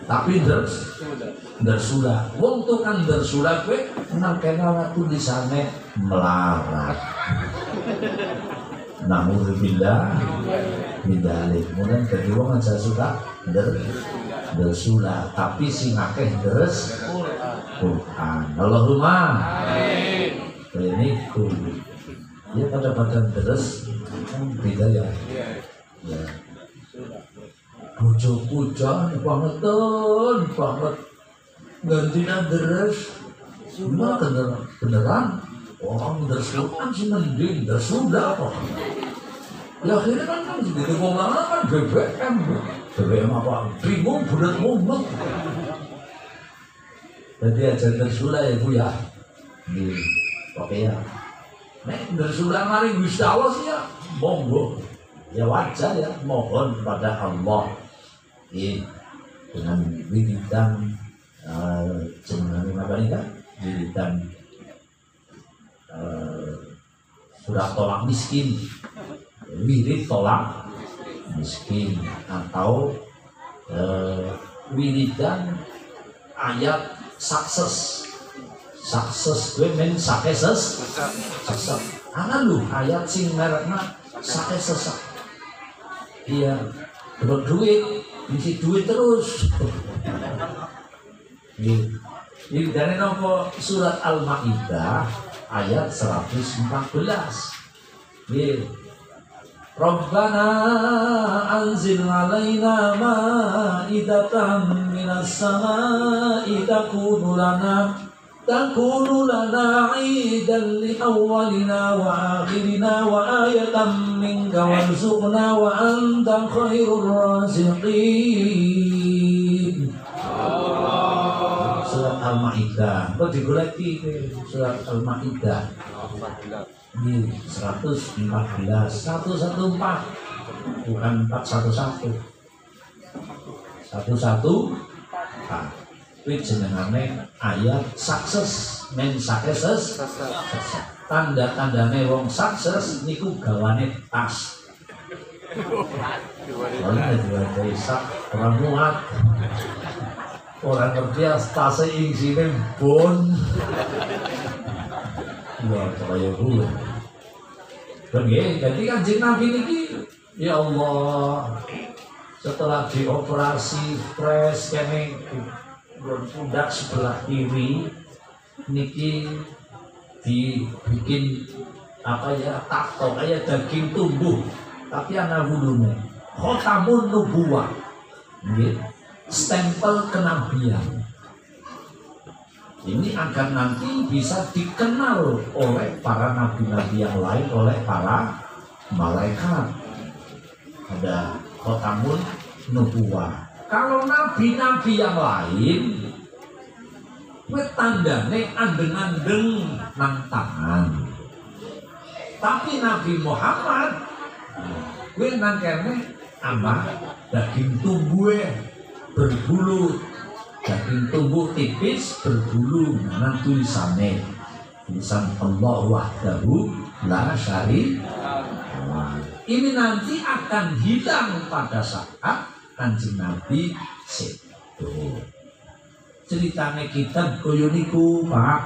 tapi dersula. Wong tukang dersula kowe nang kene ana tulisane melarat. Namubillah bidalik. Mulai dari wong aja suka dersula, tapi sing akeh deres Quran. Allahumma ini kulit. Ya pada deres kan beda ya. Ya. Bojoku jan banget gantinya deres. Beneran orang dersulan sih mending dersuda kok. Ya akhirnya kan segitu wong lanang kan BBM apa bingung bulat mumet. Jadi aja dersula ya Bu ya di oke ya. Nek dersula mari Gusti Allah sih ya monggo ya wajar ya, mohon kepada Allah dengan wiridan jenengan apa ini kan wiridan surat tolak miskin, wirid tolak miskin, atau wiridan ayat sukses gue men sukses ana lu ayat sing merekna sukses. Iya dapat duit isi duit terus. Ini dari nomor surat Al-Maidah ayat 114. Rabbana anzil alaina ma'idatan minas sama'i takunu lana idan li awwalina wa akhirina wa ayatan minka warzuqna wa anta khairur raziqin. Surat Al-Maidah. Kok digoleki surat Al-Maidah. Ini 114 bukan 411 kuwi jenengane ayat sukses men sukses. Tanda-tandane wong sukses niku gawane tas. Ora diwadahi sak ora muat. Ora ngerti tasnya isine bon. Wah, kaya gue. Jadi Kanjeng Nabi niki ya Allah setelah dioperasi fresh kene pundak sebelah kiri niki dibikin apa ya tato kayak daging tumbuh tapi ana wulune khotamun nubuwah nggih stempel kenabian. Ini agar nanti bisa dikenal oleh para nabi-nabi yang lain, oleh para malaikat. Ada khotamun nubuwah. Kalau nabi-nabi yang lain, kuwi tandane andeng-andeng nang tangan. Tapi Nabi Muhammad, kuwi nang kene ambah daging tumbuh berbulu. Daging tumbuh tipis berbulu dengan tulisan Allah wahdahu la syarika. Ini nanti akan hilang pada saat Kanjeng Nabi sedo. Ceritanya kita koyo niku Pak.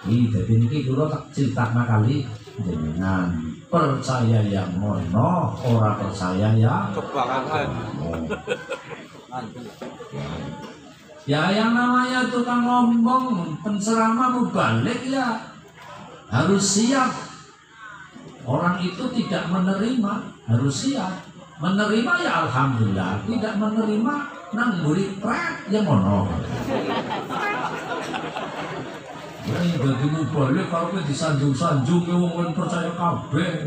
Iki dadi niki kula tak critakna kali jenengan. Percaya yang mono, ora percaya ya kebangetan. Ya yang namanya tukang ngomong, penceramah mubalik ya harus siap. Orang itu tidak menerima, harus siap. Menerima ya alhamdulillah, tidak menerima nang mburi prek ya ngono. Ya dadi mubalik kalau disanjung-sanjung ya wong percaya kabeh.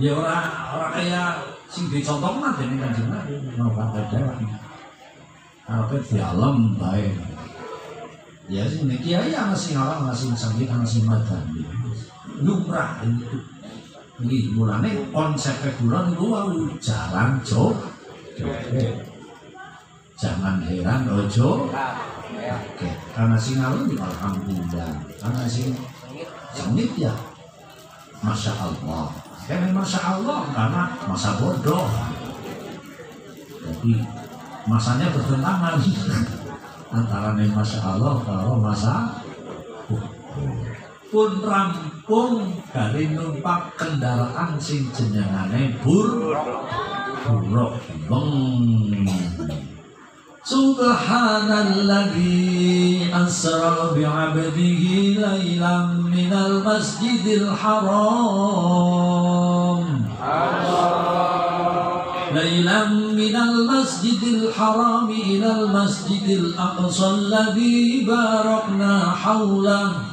Ya orang kayak sing dicontohna dening Kanjeng Nabi ora kadang. Apa di alam bae. Ya sing kiai ana sing alam ana sing sangit ana sing madani. Lumrah itu. Nggih mulane konsep kula niku wau jalan joget. Jangan heran ojo kaget. Karena sing alun ya alhamdulillah. Karena sing sengit ya Masya Allah. Karena Masya Allah karena masa bodoh. Jadi masanya bertentangan antara Masya Allah kalau masa pun rampung dari numpak kendaraan sing jenengane buruk Subhanalladzi asra bi'abdihi laylan minal masjidil haram laylan minal masjidil haram ilal masjidil aqsa alladzi barakna hawlahu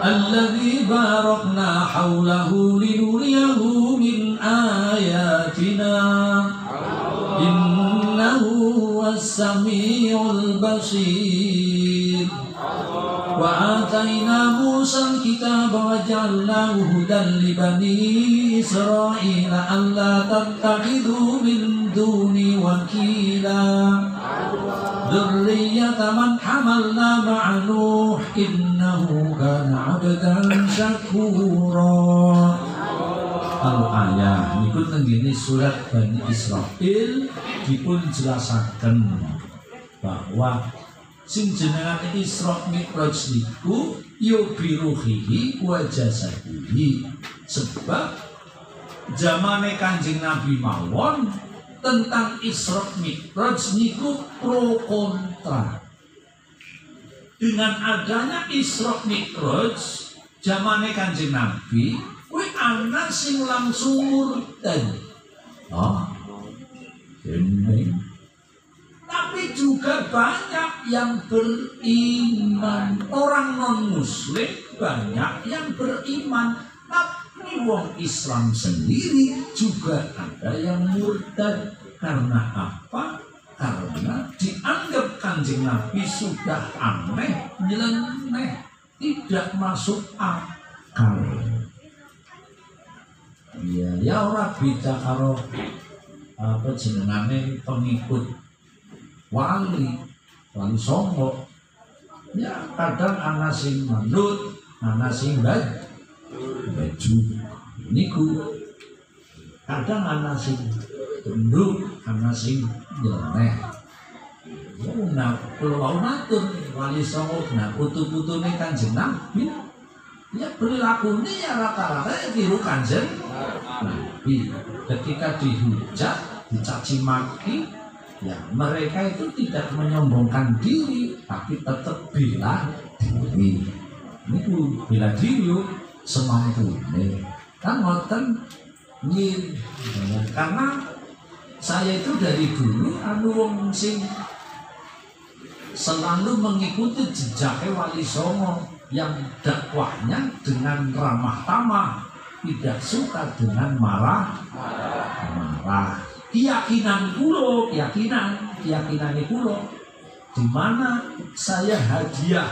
الذي باركنا حوله لنريه من آياتنا إنه هو السميع البصير وآتينا موسى الكتاب وجعلناه هدى لبني إسرائيل ألا تتخذوا من دوني وكيلا ذرية من حملنا مع نوح إنه كان عبدا شكورا. Al-ayah niku tenggene surat Bani Israil dipun jelasaken bahwa sing jenengane Isra Mi'raj niku ya biruhihi wa jasadihi, sebab zamane Kanjeng Nabi mawon tentang Isra Mi'raj niku pro kontra. Dengan adanya Isra Mi'raj zamane Kanjeng Nabi kuwi ana sing langsung murtad. Tapi juga banyak yang beriman. Orang non-muslim banyak yang beriman. Tapi wong Islam sendiri juga ada yang murtad. Karena apa? Karena dianggap Kanjeng Nabi sudah aneh, nyeleneh, tidak masuk akal. Ya ora beda karo apa jenengane pengikut wali songo. Ya kadang ana sing manut, ana sing baju niku. Kadang ana sing tunduk, ana sing nyeleneh. Nah, kalau mau matur wali songo nah putu-putune Kanjeng Nabi ya perilakunya ya rata-rata ya tiru Kanjeng Nabi. Ketika dihujat, dicaci maki, ya mereka itu tidak menyombongkan diri, tapi tetap bela diri. Ini bela diri semampunya. Kan ngoten nyir. Karena saya itu dari dulu wong sing selalu mengikuti jejaknya Wali Songo yang dakwahnya dengan ramah tamah, tidak suka dengan marah. Keyakinan kulo, keyakinan kulo, di mana saya hadiah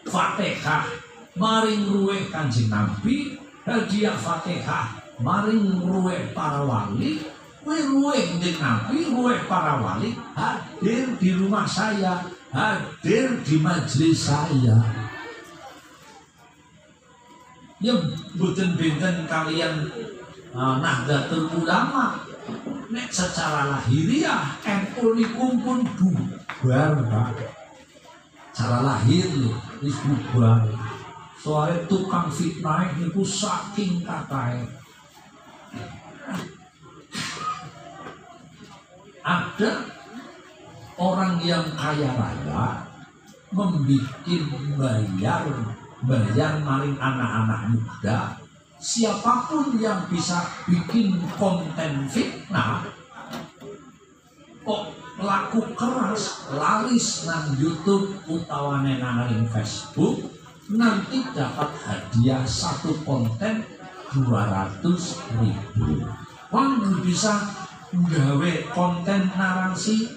Fatihah maring ruweh Kanjeng Nabi, hadiah Fatihah maring ruweh para wali. Ruweh Kanjeng Nabi, ruweh para wali hadir di rumah saya, hadir di majelis saya. Ya mboten benten kalian Nahdlatul Ulama. Nek secara lahiriah NU niku pun bubar, Pak. Cara lahir lho wis bubar. Soale tukang fitnah niku saking katahe. Ada orang yang kaya raya membuat bayar maling anak-anak muda. Siapapun yang bisa bikin konten fitnah kok laku keras laris nang YouTube utawane nang Facebook, nanti dapat hadiah satu konten 200.000. Wong bisa gawe konten narasi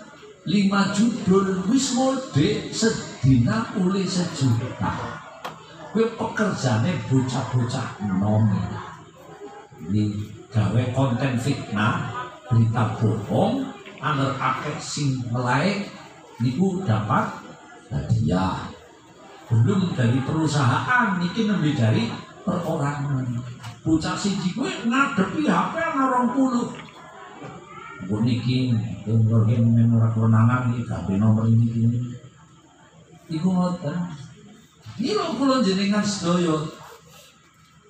5 judul wis mode sedina oleh 1 juta. Kuwi pekerjane bocah-bocah enom. Ini gawe konten fitnah, berita bohong, anger akeh sing like niku dapat hadiah. Belum dari perusahaan, niki lebih dari perorangan. Bocah siji kuwi ngadepi HP ana 20. Bu niki ngene ora kewenangan iki gawe nomor ini. Iku ngoten. Ini loh kula jenengan sedaya,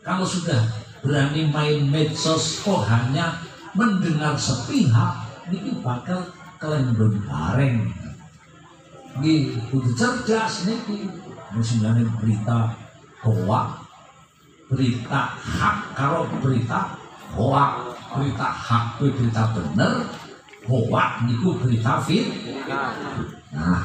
kalau sudah berani main medsos kok hanya mendengar sepihak, ini bakal kelendon bareng. Ini kudu cerdas niki, misalnya berita hoak, berita hak karo berita hoak, berita hak berita bener, hoak niku berita fitnah. Nah,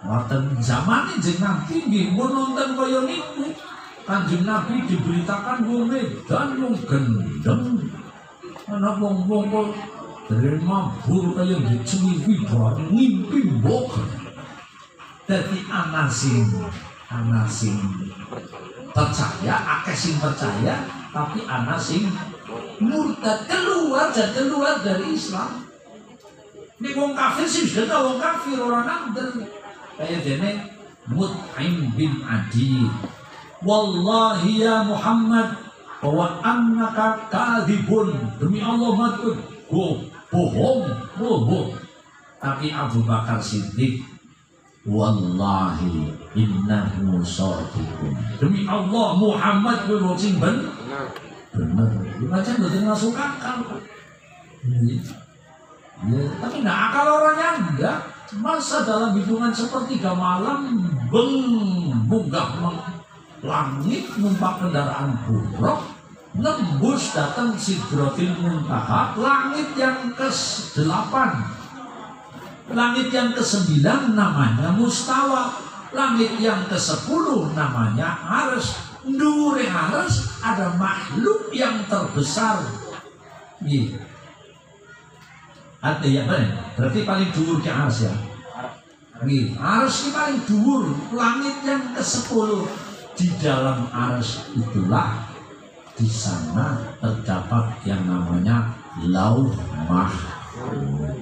wonten zaman Kanjeng Nabi nggih mun wonten kaya niku. Kanjeng Nabi diberitakan wong Medan wong gendeng. Ana wong-wong kok dari mabur kaya dicuwi bareng ngimpi mbok. Dadi ana sing percaya, akeh sing percaya, tapi ana sing murtad keluar dari Islam. Nek wong kafir sih sudah wong kafir ora nandel. Kayak dene Mut'im bin Adi, wallahi ya Muhammad bahwa annaka kadhibun, demi Allah matur bohong. Tapi Abu Bakar Siddiq, wallahi innahu shadiqun, demi Allah Muhammad kuwi sing bener. Baca mboten masuk akal. Ya, tapi enggak akal orangnya enggak. Masa dalam hitungan sepertiga malam munggah langit numpak kendaraan buruk nembus datang Sidratil Muntaha, langit yang ke-8, langit yang ke-9 namanya Mustawa, langit yang ke-10 namanya Arsy. Ndure Arsy ada makhluk yang terbesar. Gitu. Artinya apa? Berarti paling dhuwur ke Arsy ya. Nggih, Arsy paling dhuwur, langit yang ke-10. Di dalam Arsy itulah di sana terdapat yang namanya Lauh Mahfuz.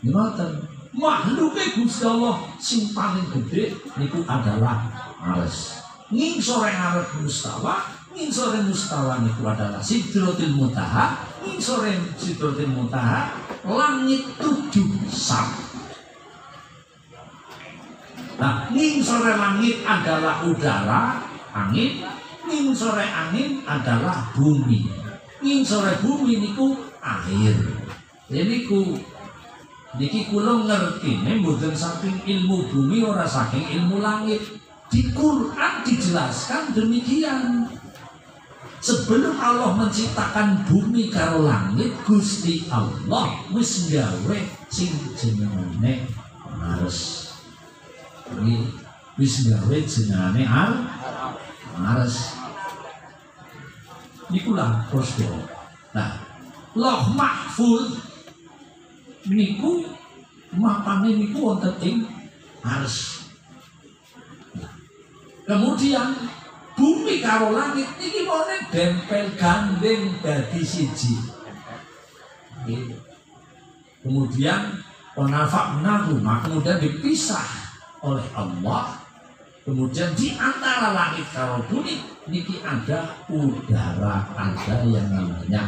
Ngoten. Makhluke Gusti Allah sing paling gede niku adalah Arsy. Ngingsore Arsy Mustawa, ngingsore Mustawa niku adalah Sidratil Muntaha, ngingsore Sidratil Muntaha langit 7 sak. Nah, ngingsore langit adalah udara, angin, ngingsore angin adalah bumi. Ngingsore bumi niku air. Niki kula ngertine mboten saking ilmu bumi ora saking ilmu langit. Di Quran dijelaskan demikian. Sebelum Allah menciptakan bumi karo langit, Gusti Allah wis gawe sing jenenge Arsy. Ini wis gawe jenenge Arsy. Niku lah Gusti. Nah, Lauh Mahfuz niku mapane niku wonten ing Arsy. Kemudian bumi karo langit ini mone dempel gandeng dadi siji. Kemudian wanafa'na rumah kemudian dipisah oleh Allah. Kemudian di antara langit karo bumi niki ada udara, ada yang namanya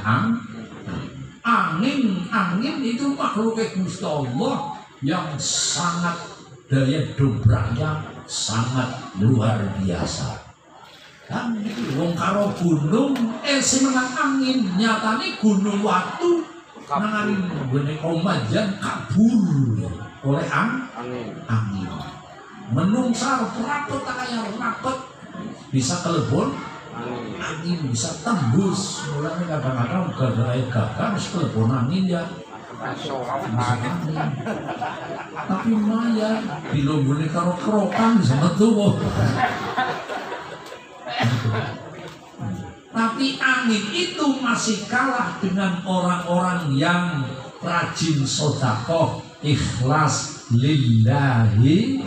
angin. Angin itu makhluk Gusti Allah yang sangat daya dobraknya sangat luar biasa. Kan wong karo gunung sing menang angin nyatane gunung watu nangani gone komajan kabur oleh angin. Menungsa rapet kaya rapet bisa kelebon angin bisa tembus mulane kadang-kadang gara-gara gagal kelebon angin ya tapi maya dilombone karo kerokan semetu. Tapi angin itu masih kalah dengan orang-orang yang rajin sedekah ikhlas lillahi.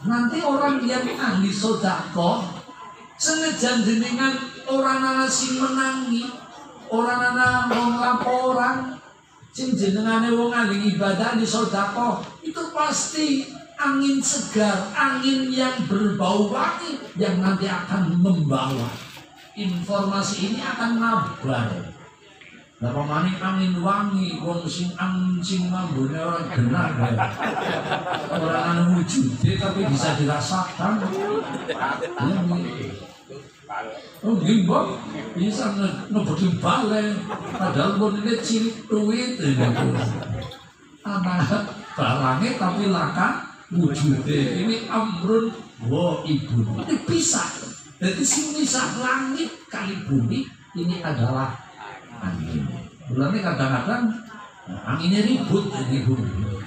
Nanti orang yang ahli sedekah senajan jenengan orang ana sing menangi, orang ana wong laporan, sing jenengane wong ahli ibadah di sedekah itu pasti angin segar, angin yang berbau wangi yang nanti akan membawa informasi ini akan nabar. Napa maning angin wangi, wong sing sing mambune ora genah bae. Ora ana wujude tapi bisa dirasakan. Oh nggih, Mbok. Bisa nebeki bale. Padahal pun ini cilik duit. Ana barange tapi laka wujude. Ini amrun wa ibu. Ini pisah. Jadi sing misah langit kali bumi ini adalah angin. Mulane kadang-kadang anginnya ribut ini bumi.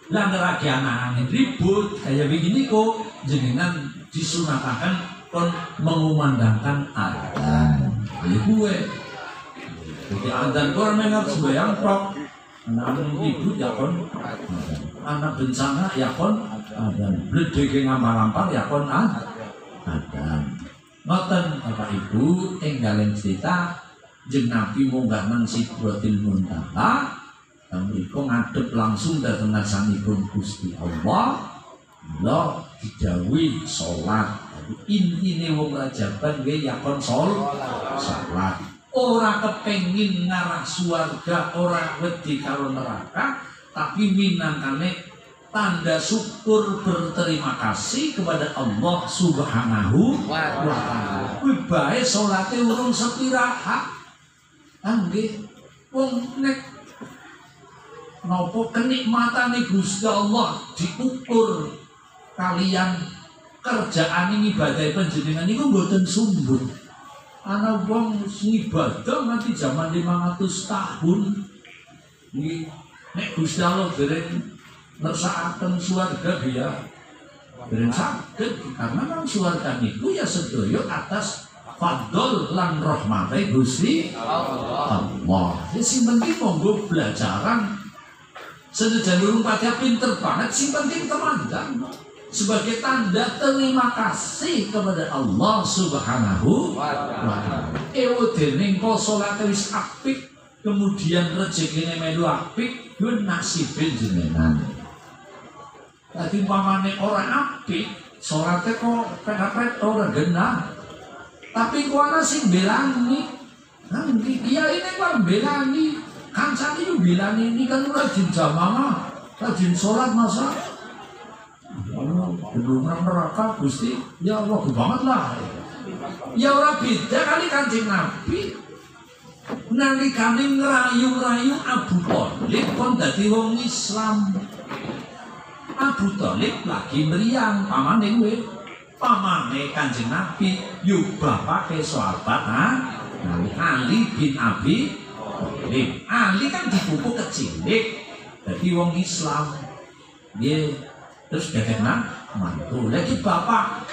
Lah lagi anak angin ribut kayak begini kok jenengan disunatakan kon mengumandangkan adzan. Jadi gue. Jadi adzan kok mengat sembahyang prok. Anak ribut ya kon. Anak bencana ya kon adzan. Bledege ngampar-ampar ya kon adzan. Ngoten Bapak Ibu enggalen cerita jeung Nabi munggah nang Sidratil Muntaha mriku ngadep langsung dhateng ngarsanipun Gusti Allah. Mula didhawuhi salat. Intine wong rajaban nggih yakon salat. Ora kepengin ngarah swarga, ora wedi karo neraka, tapi minangkane tanda syukur berterima kasih kepada Allah Subhanahu wa ta'ala. Kuwi bae salate urung sepiraha. Nggih, wong nek napa kenikmatane Gusti Allah diukur kalian kerjaan ini ibadah panjenengan niku mboten sumbut. Ana wong ibadah nganti zaman 500 tahun. Nggih, nek Gusti Allah dereng nersakaken swarga dia dereng saged karena nang swarga niku ya sedaya atas fadl lan rahmate Gusti Allah. Sing penting monggo belajaran senajan urung padha pinter banget sing penting temandan sebagai tanda terima kasih kepada Allah Subhanahu wa ta'ala. Ewo dening kok salate wis apik kemudian rezekine melu apik yo nasibe jenengan. Tadi umpamane orang apik, salate kok pepet ora genah. Tapi ku ana sing belani. Nang kiai ini kok belani. Kancane yo belani ini kan rajin jamaah, rajin salat masa. Belum neraka Gusti. Ya Allah banget lah. Ya ora beda kali Kanjeng Nabi. Nalikane ngrayu-rayu Abu Thalib kon dadi wong Islam. Abu Thalib lagi meriang pamane kuwi. Pamane Kanjeng Nabi yo bapake sahabat Ali bin Abi Thalib. Ali kan dipupuk kecilik dadi wong Islam. Nggih, terus dadekna mantu. Lagi bapak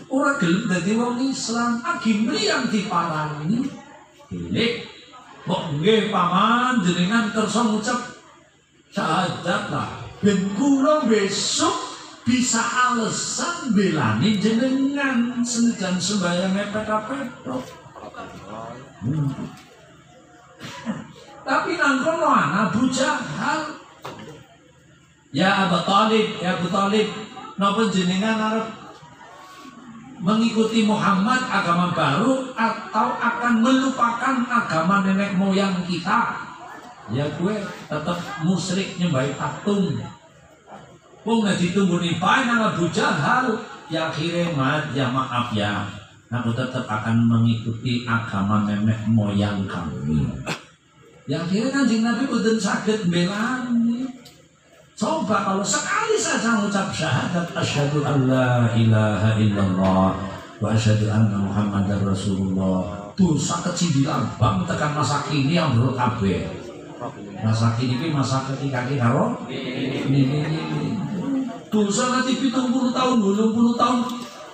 ora gelem dadi wong Islam, agi mriang diparani. Cilik. Kok nggih paman jenengan kersa ngucap syahadat lah. Ben kula besok bisa alasan belani jenengan senajan sembahyang pepet-pepet. Tapi nang kono ana Abu Jahal. Ya Abu Thalib, napa jenengan arep mengikuti Muhammad agama baru atau akan melupakan agama nenek moyang kita? Ya gue tetap musyrik nyembah patung. Wong nek ditungguni bae nang Abu Jahal, ya akhirnya ya maaf ya. Aku tetap akan mengikuti agama nenek moyang kami. Yang kira Kanjeng Nabi boten saged mbelani. Coba kalau sekali saja mengucap syahadat asyhadu an la ilaha illallah wa asyhadu anna muhammadar rasulullah. Dosa kecil dilambang tekan masa kini yang menurut kabeh. Masa kini ki masa ketika ki karo ini. Dosa nanti 70 tahun, 80 tahun.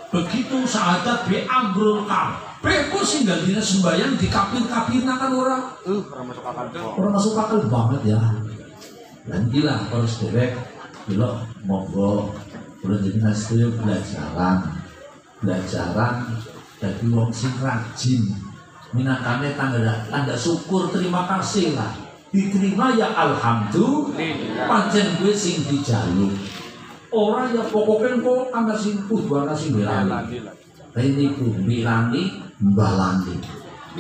Begitu syahadat bi amrul kabeh kok sing gandine sembayang dikapir-kapirnakan orang. Orang masuk akal banget ya. Dan gila terus derek bilo monggo perlu jadi nasib belajaran jadi wong sing rajin minakane tanda syukur terima kasih lah diterima ya alhamdulillah pancen gue sing dijaluk orang ya pokoknya kok ana sing kudu ana sing belani rene ku bilani mbalani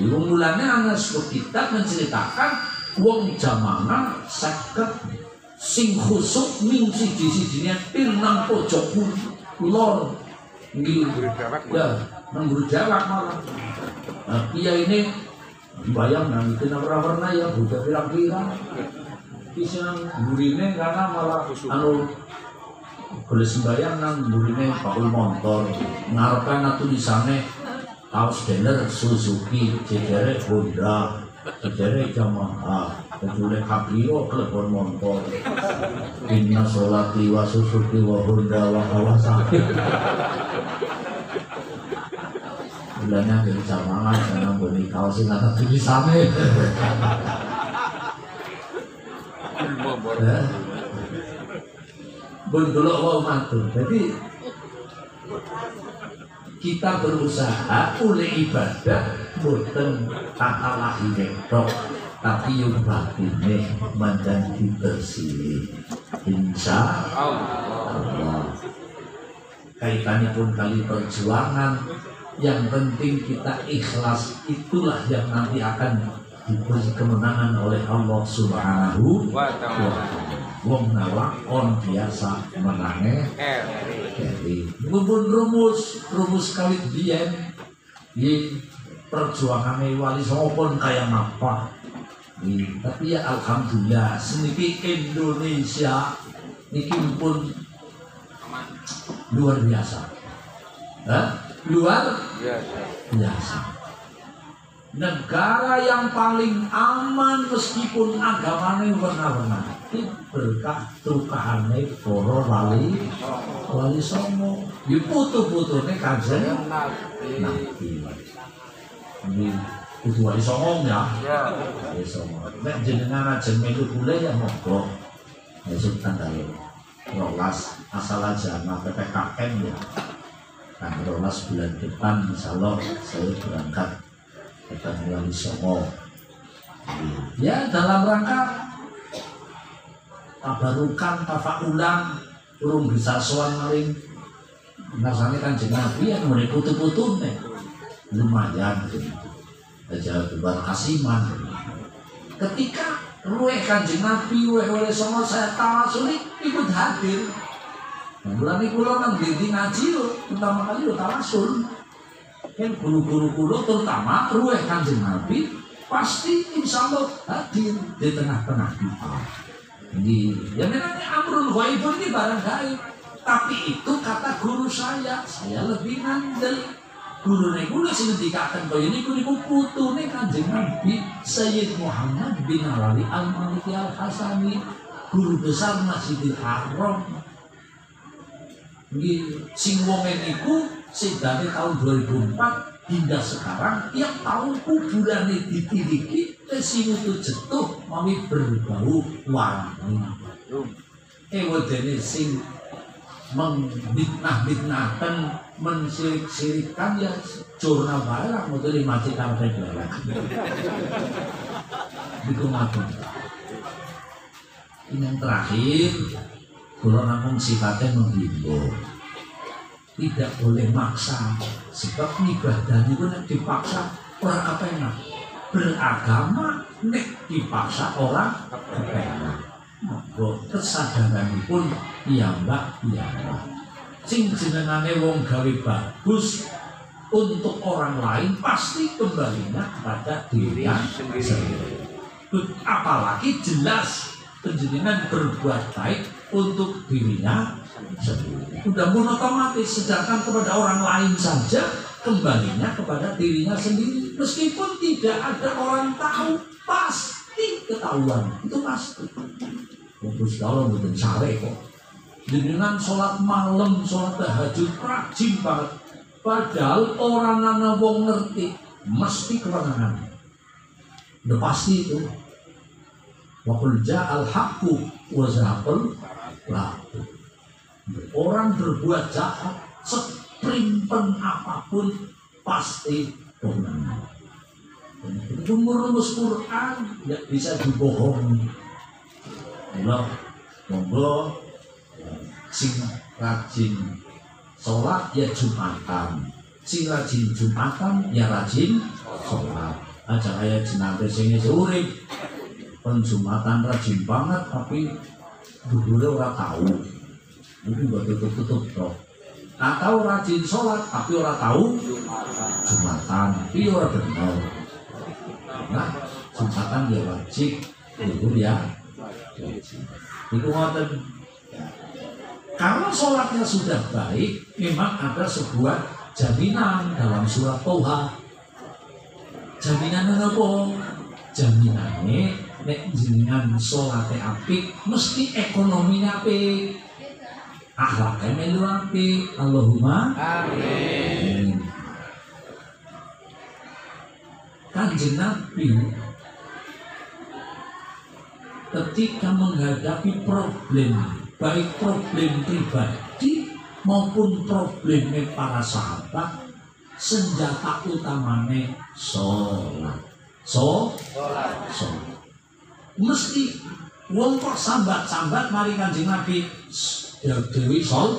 mulane ana kita menceritakan wong jamana saged sing khusuk ning siji-sijine pil nang pojok kulon nggih ya nang berjarak malah iya ini bayang nang itu warna ya budak pirang-pirang iki nang burine karena malah anu boleh sembayang nang burine bakul motor ngarepan tulisane kaos dealer Suzuki jejere Honda jejere Yamaha kecuali Cabrio telepon motor inna sholati wa Suzuki wa Honda wa Kawasaki bilangnya dari Jamaah jangan beli kaos ini ada tulisannya bendolok wau matur jadi kita berusaha oleh ibadah boten tata lahir tok tapi yang batine menjadi bersih insya Allah kaitannya pun kali perjuangan yang penting kita ikhlas itulah yang nanti akan diberi kemenangan oleh Allah Subhanahu wa ta'ala wong nawakon biasa menange jadi mumpun rumus kali biyen di perjuangan Wali Songo pun kayak apa tapi ya alhamdulillah seniki Indonesia niki pun luar biasa luar biasa negara yang paling aman meskipun agamanya warna-warna itu berkah tukahane para Wali Songo di putu-putune Kanjeng Nabi ini kudu Wali Songo ya Wali Songo nek jenengan ajeng melu kule ya monggo besok tanggal 12 asal aja sama PPKM ya tanggal 12 bulan depan insyaallah saya berangkat ke Wali Songo ya dalam rangka tabarukan tafaulan urung bisa sowan maring rasane Kanjeng Nabi yang mulai putu-putu nih lumayan aja bubar kasiman ketika ruweh Kanjeng Nabi Wali Songo saya tawasuli ikut hadir bulan ini kula nang dindi ngaji pertama kali tawasul kan guru-guru kula terutama ruweh Kanjeng Nabi pasti insyaallah hadir di tengah-tengah kita ini ya memang amrul ghaib ini barang gaib tapi itu kata guru saya lebih ngandel guru kula sing ngendikaken kaya niku putune Kanjeng Nabi Sayyid Muhammad bin Ali Al-Maliki Al-Hasani guru besar Masjidil Haram nggih sing wonge niku sedane tahun 2004 hingga sekarang tiap tahun kuburannya ditiliki sinutu jetuh mami berbau wangi wedene sing membitnah-bitnahkan mensirik-sirikan ya jurnal barang untuk dimatikan barang dikumakan ini yang terakhir kalau namun sifatnya menghimbau tidak boleh maksa sebab ibadah itu nek dipaksa orang kepengen beragama nek dipaksa orang kepengen kesadaran pun mbak sing jenengane wong gawe bagus untuk orang lain pasti kembalinya kepada diri sendiri apalagi jelas penjenengan berbuat baik untuk dirinya sendiri. Udah otomatis, sedangkan kepada orang lain saja kembalinya kepada dirinya sendiri. Meskipun tidak ada orang tahu, pasti ketahuan. Itu pasti. Terus kalau betul sare kok. Jenengan sholat malam, sholat tahajud rajin banget. Padahal orang ana wong ngerti mesti kewenangan. Udah pasti itu. Wa qul ja'al haqqu wa zahaqal batil. Orang berbuat jahat seprimpen apapun pasti kemenangan. Itu merumus Quran tidak bisa dibohongi. Allah, monggo sing rajin sholat ya Jumatan, sing rajin Jumatan ya rajin sholat. Aja kayak jenazah sing urip Jumatan rajin banget tapi dulu orang tahu, mungkin buat tutup toh. Atau rajin sholat tapi orang tahu Jumatan, tapi orang benar. Nah, Jumatan dia wajib, itu ya. Itu ngoten. Karena sholatnya sudah baik, memang ada sebuah jaminan dalam surat Toha. Jaminan apa? Jaminannya nek jenengan salate apik mesti ekonominya apik, akhlaknya melu apik. Allahumma amin. Kanjeng Nabi ketika menghadapi problem, baik problem pribadi maupun problem para sahabat, senjata utamanya sholat. Sholat. Mesti wong kok sambat-sambat mari Kanjeng Nabi dewi sol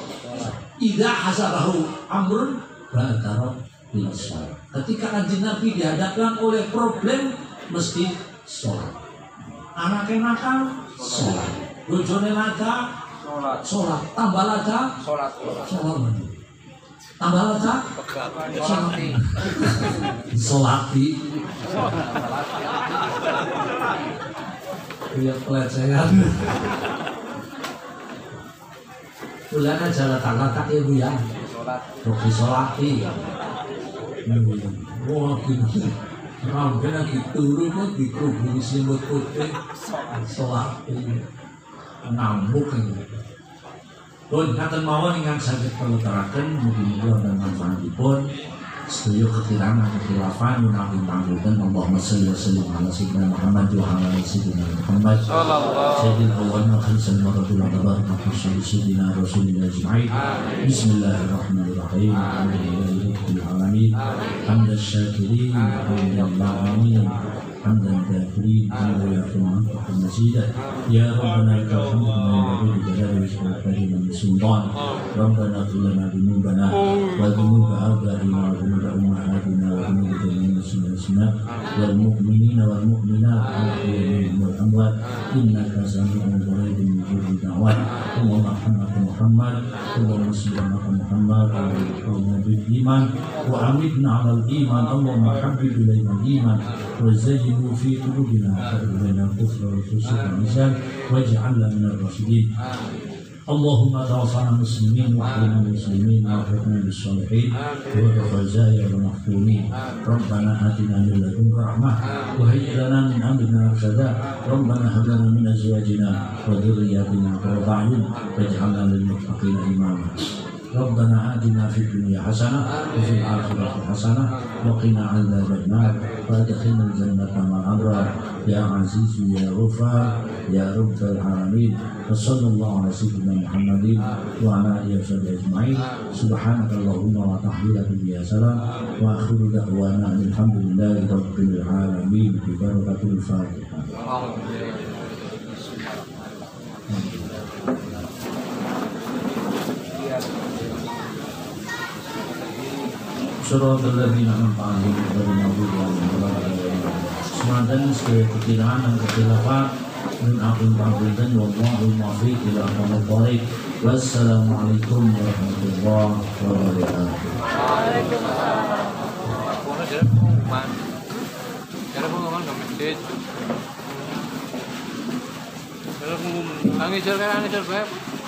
idza hasabahu amrun badara bil shalah. Ketika Kanjeng Nabi dihadapkan oleh problem mesti sholat. Anaknya nakal sholat, bojone nakal sholat, tambah lada sholat, tambah lada sholati. Iya pelecehan. Bulan aja letak-letak ya Bu ya. Bagi sholati. Wah gini. Mungkin lagi turun kok dikerubungi selimut putih. Sholati. Nambuk ini. Pun kata mawon ingkang saged pelutaraken mugi-mugi wonten manfaatipun. Sedaya kekirangan kekhilafan menawi panggilan Allahumma sholli wa sallim ala sayyidina Muhammad wa ala ali sayyidina Muhammad sayyidil awwalin wa akhirin wa rabbil alamin sayyidina rasulillah ajma'in. Bismillahirrahmanirrahim. Alhamdulillahi rabbil alamin hamdan syakirin hamdan alamin hamdan kafirin hamdan yafi'un mazida ya rabbana lakal hamdu ma yanbaghi li jalali wajhika wa li sultan rabbana ighfir lana dhunubana wa dhunuba abaina wa dhunuba ummahatina wa dhunuba jami'il muslimina wal mu'minina wal mu'minat al-ahya'i wal amwat innaka sami'un qaribun mujibud da'wat. Allahumma Muhammad Allahumma salli ala Muhammad wa bil iman wa amidna 'ala al-iman. Allahumma habbib ilayna al-iman wa zayyinhu fi qulubina wa qarribna al-kufra wal fusuq wal 'isyan waj'alna min ar-rasyidin. Allahumma tawaffana muslimin wa ahlina muslimin wa ahlina bis-shalihin wa khazaya wal mahfumin. Rabbana atina min ladunka rahmah wa hayyi lana min amrina rashada. Rabbana hab lana min azwajina wa dhurriyyatina qurrata a'yun waj'alna lil muttaqina imama. Rabbana atina fid dunya hasanah wa fil akhirati hasanah wa qina 'adzaban nar wa adkhilna al-jannata ma'al abrar ya aziz ya ghafar ya rabbal alamin. Wa sallallahu ala sayyidina Muhammadin wa ala alihi washabihi ajma'in. Subhanakallahumma wa tahiyatu ya salam wa akhiru da'wana alhamdulillahi rabbil alamin bi barakatil Fatihah. Surah Al-Ladina Anfa'ahim dari Nabi Semantan sebagai kekiraan dan kekhilafan min akhir panggilan wallahul muwaffiq ila aqwamit thoriq. Wassalamualaikum warahmatullahi wabarakatuh. Waalaikumsalam. Ang ngisir ka, babe.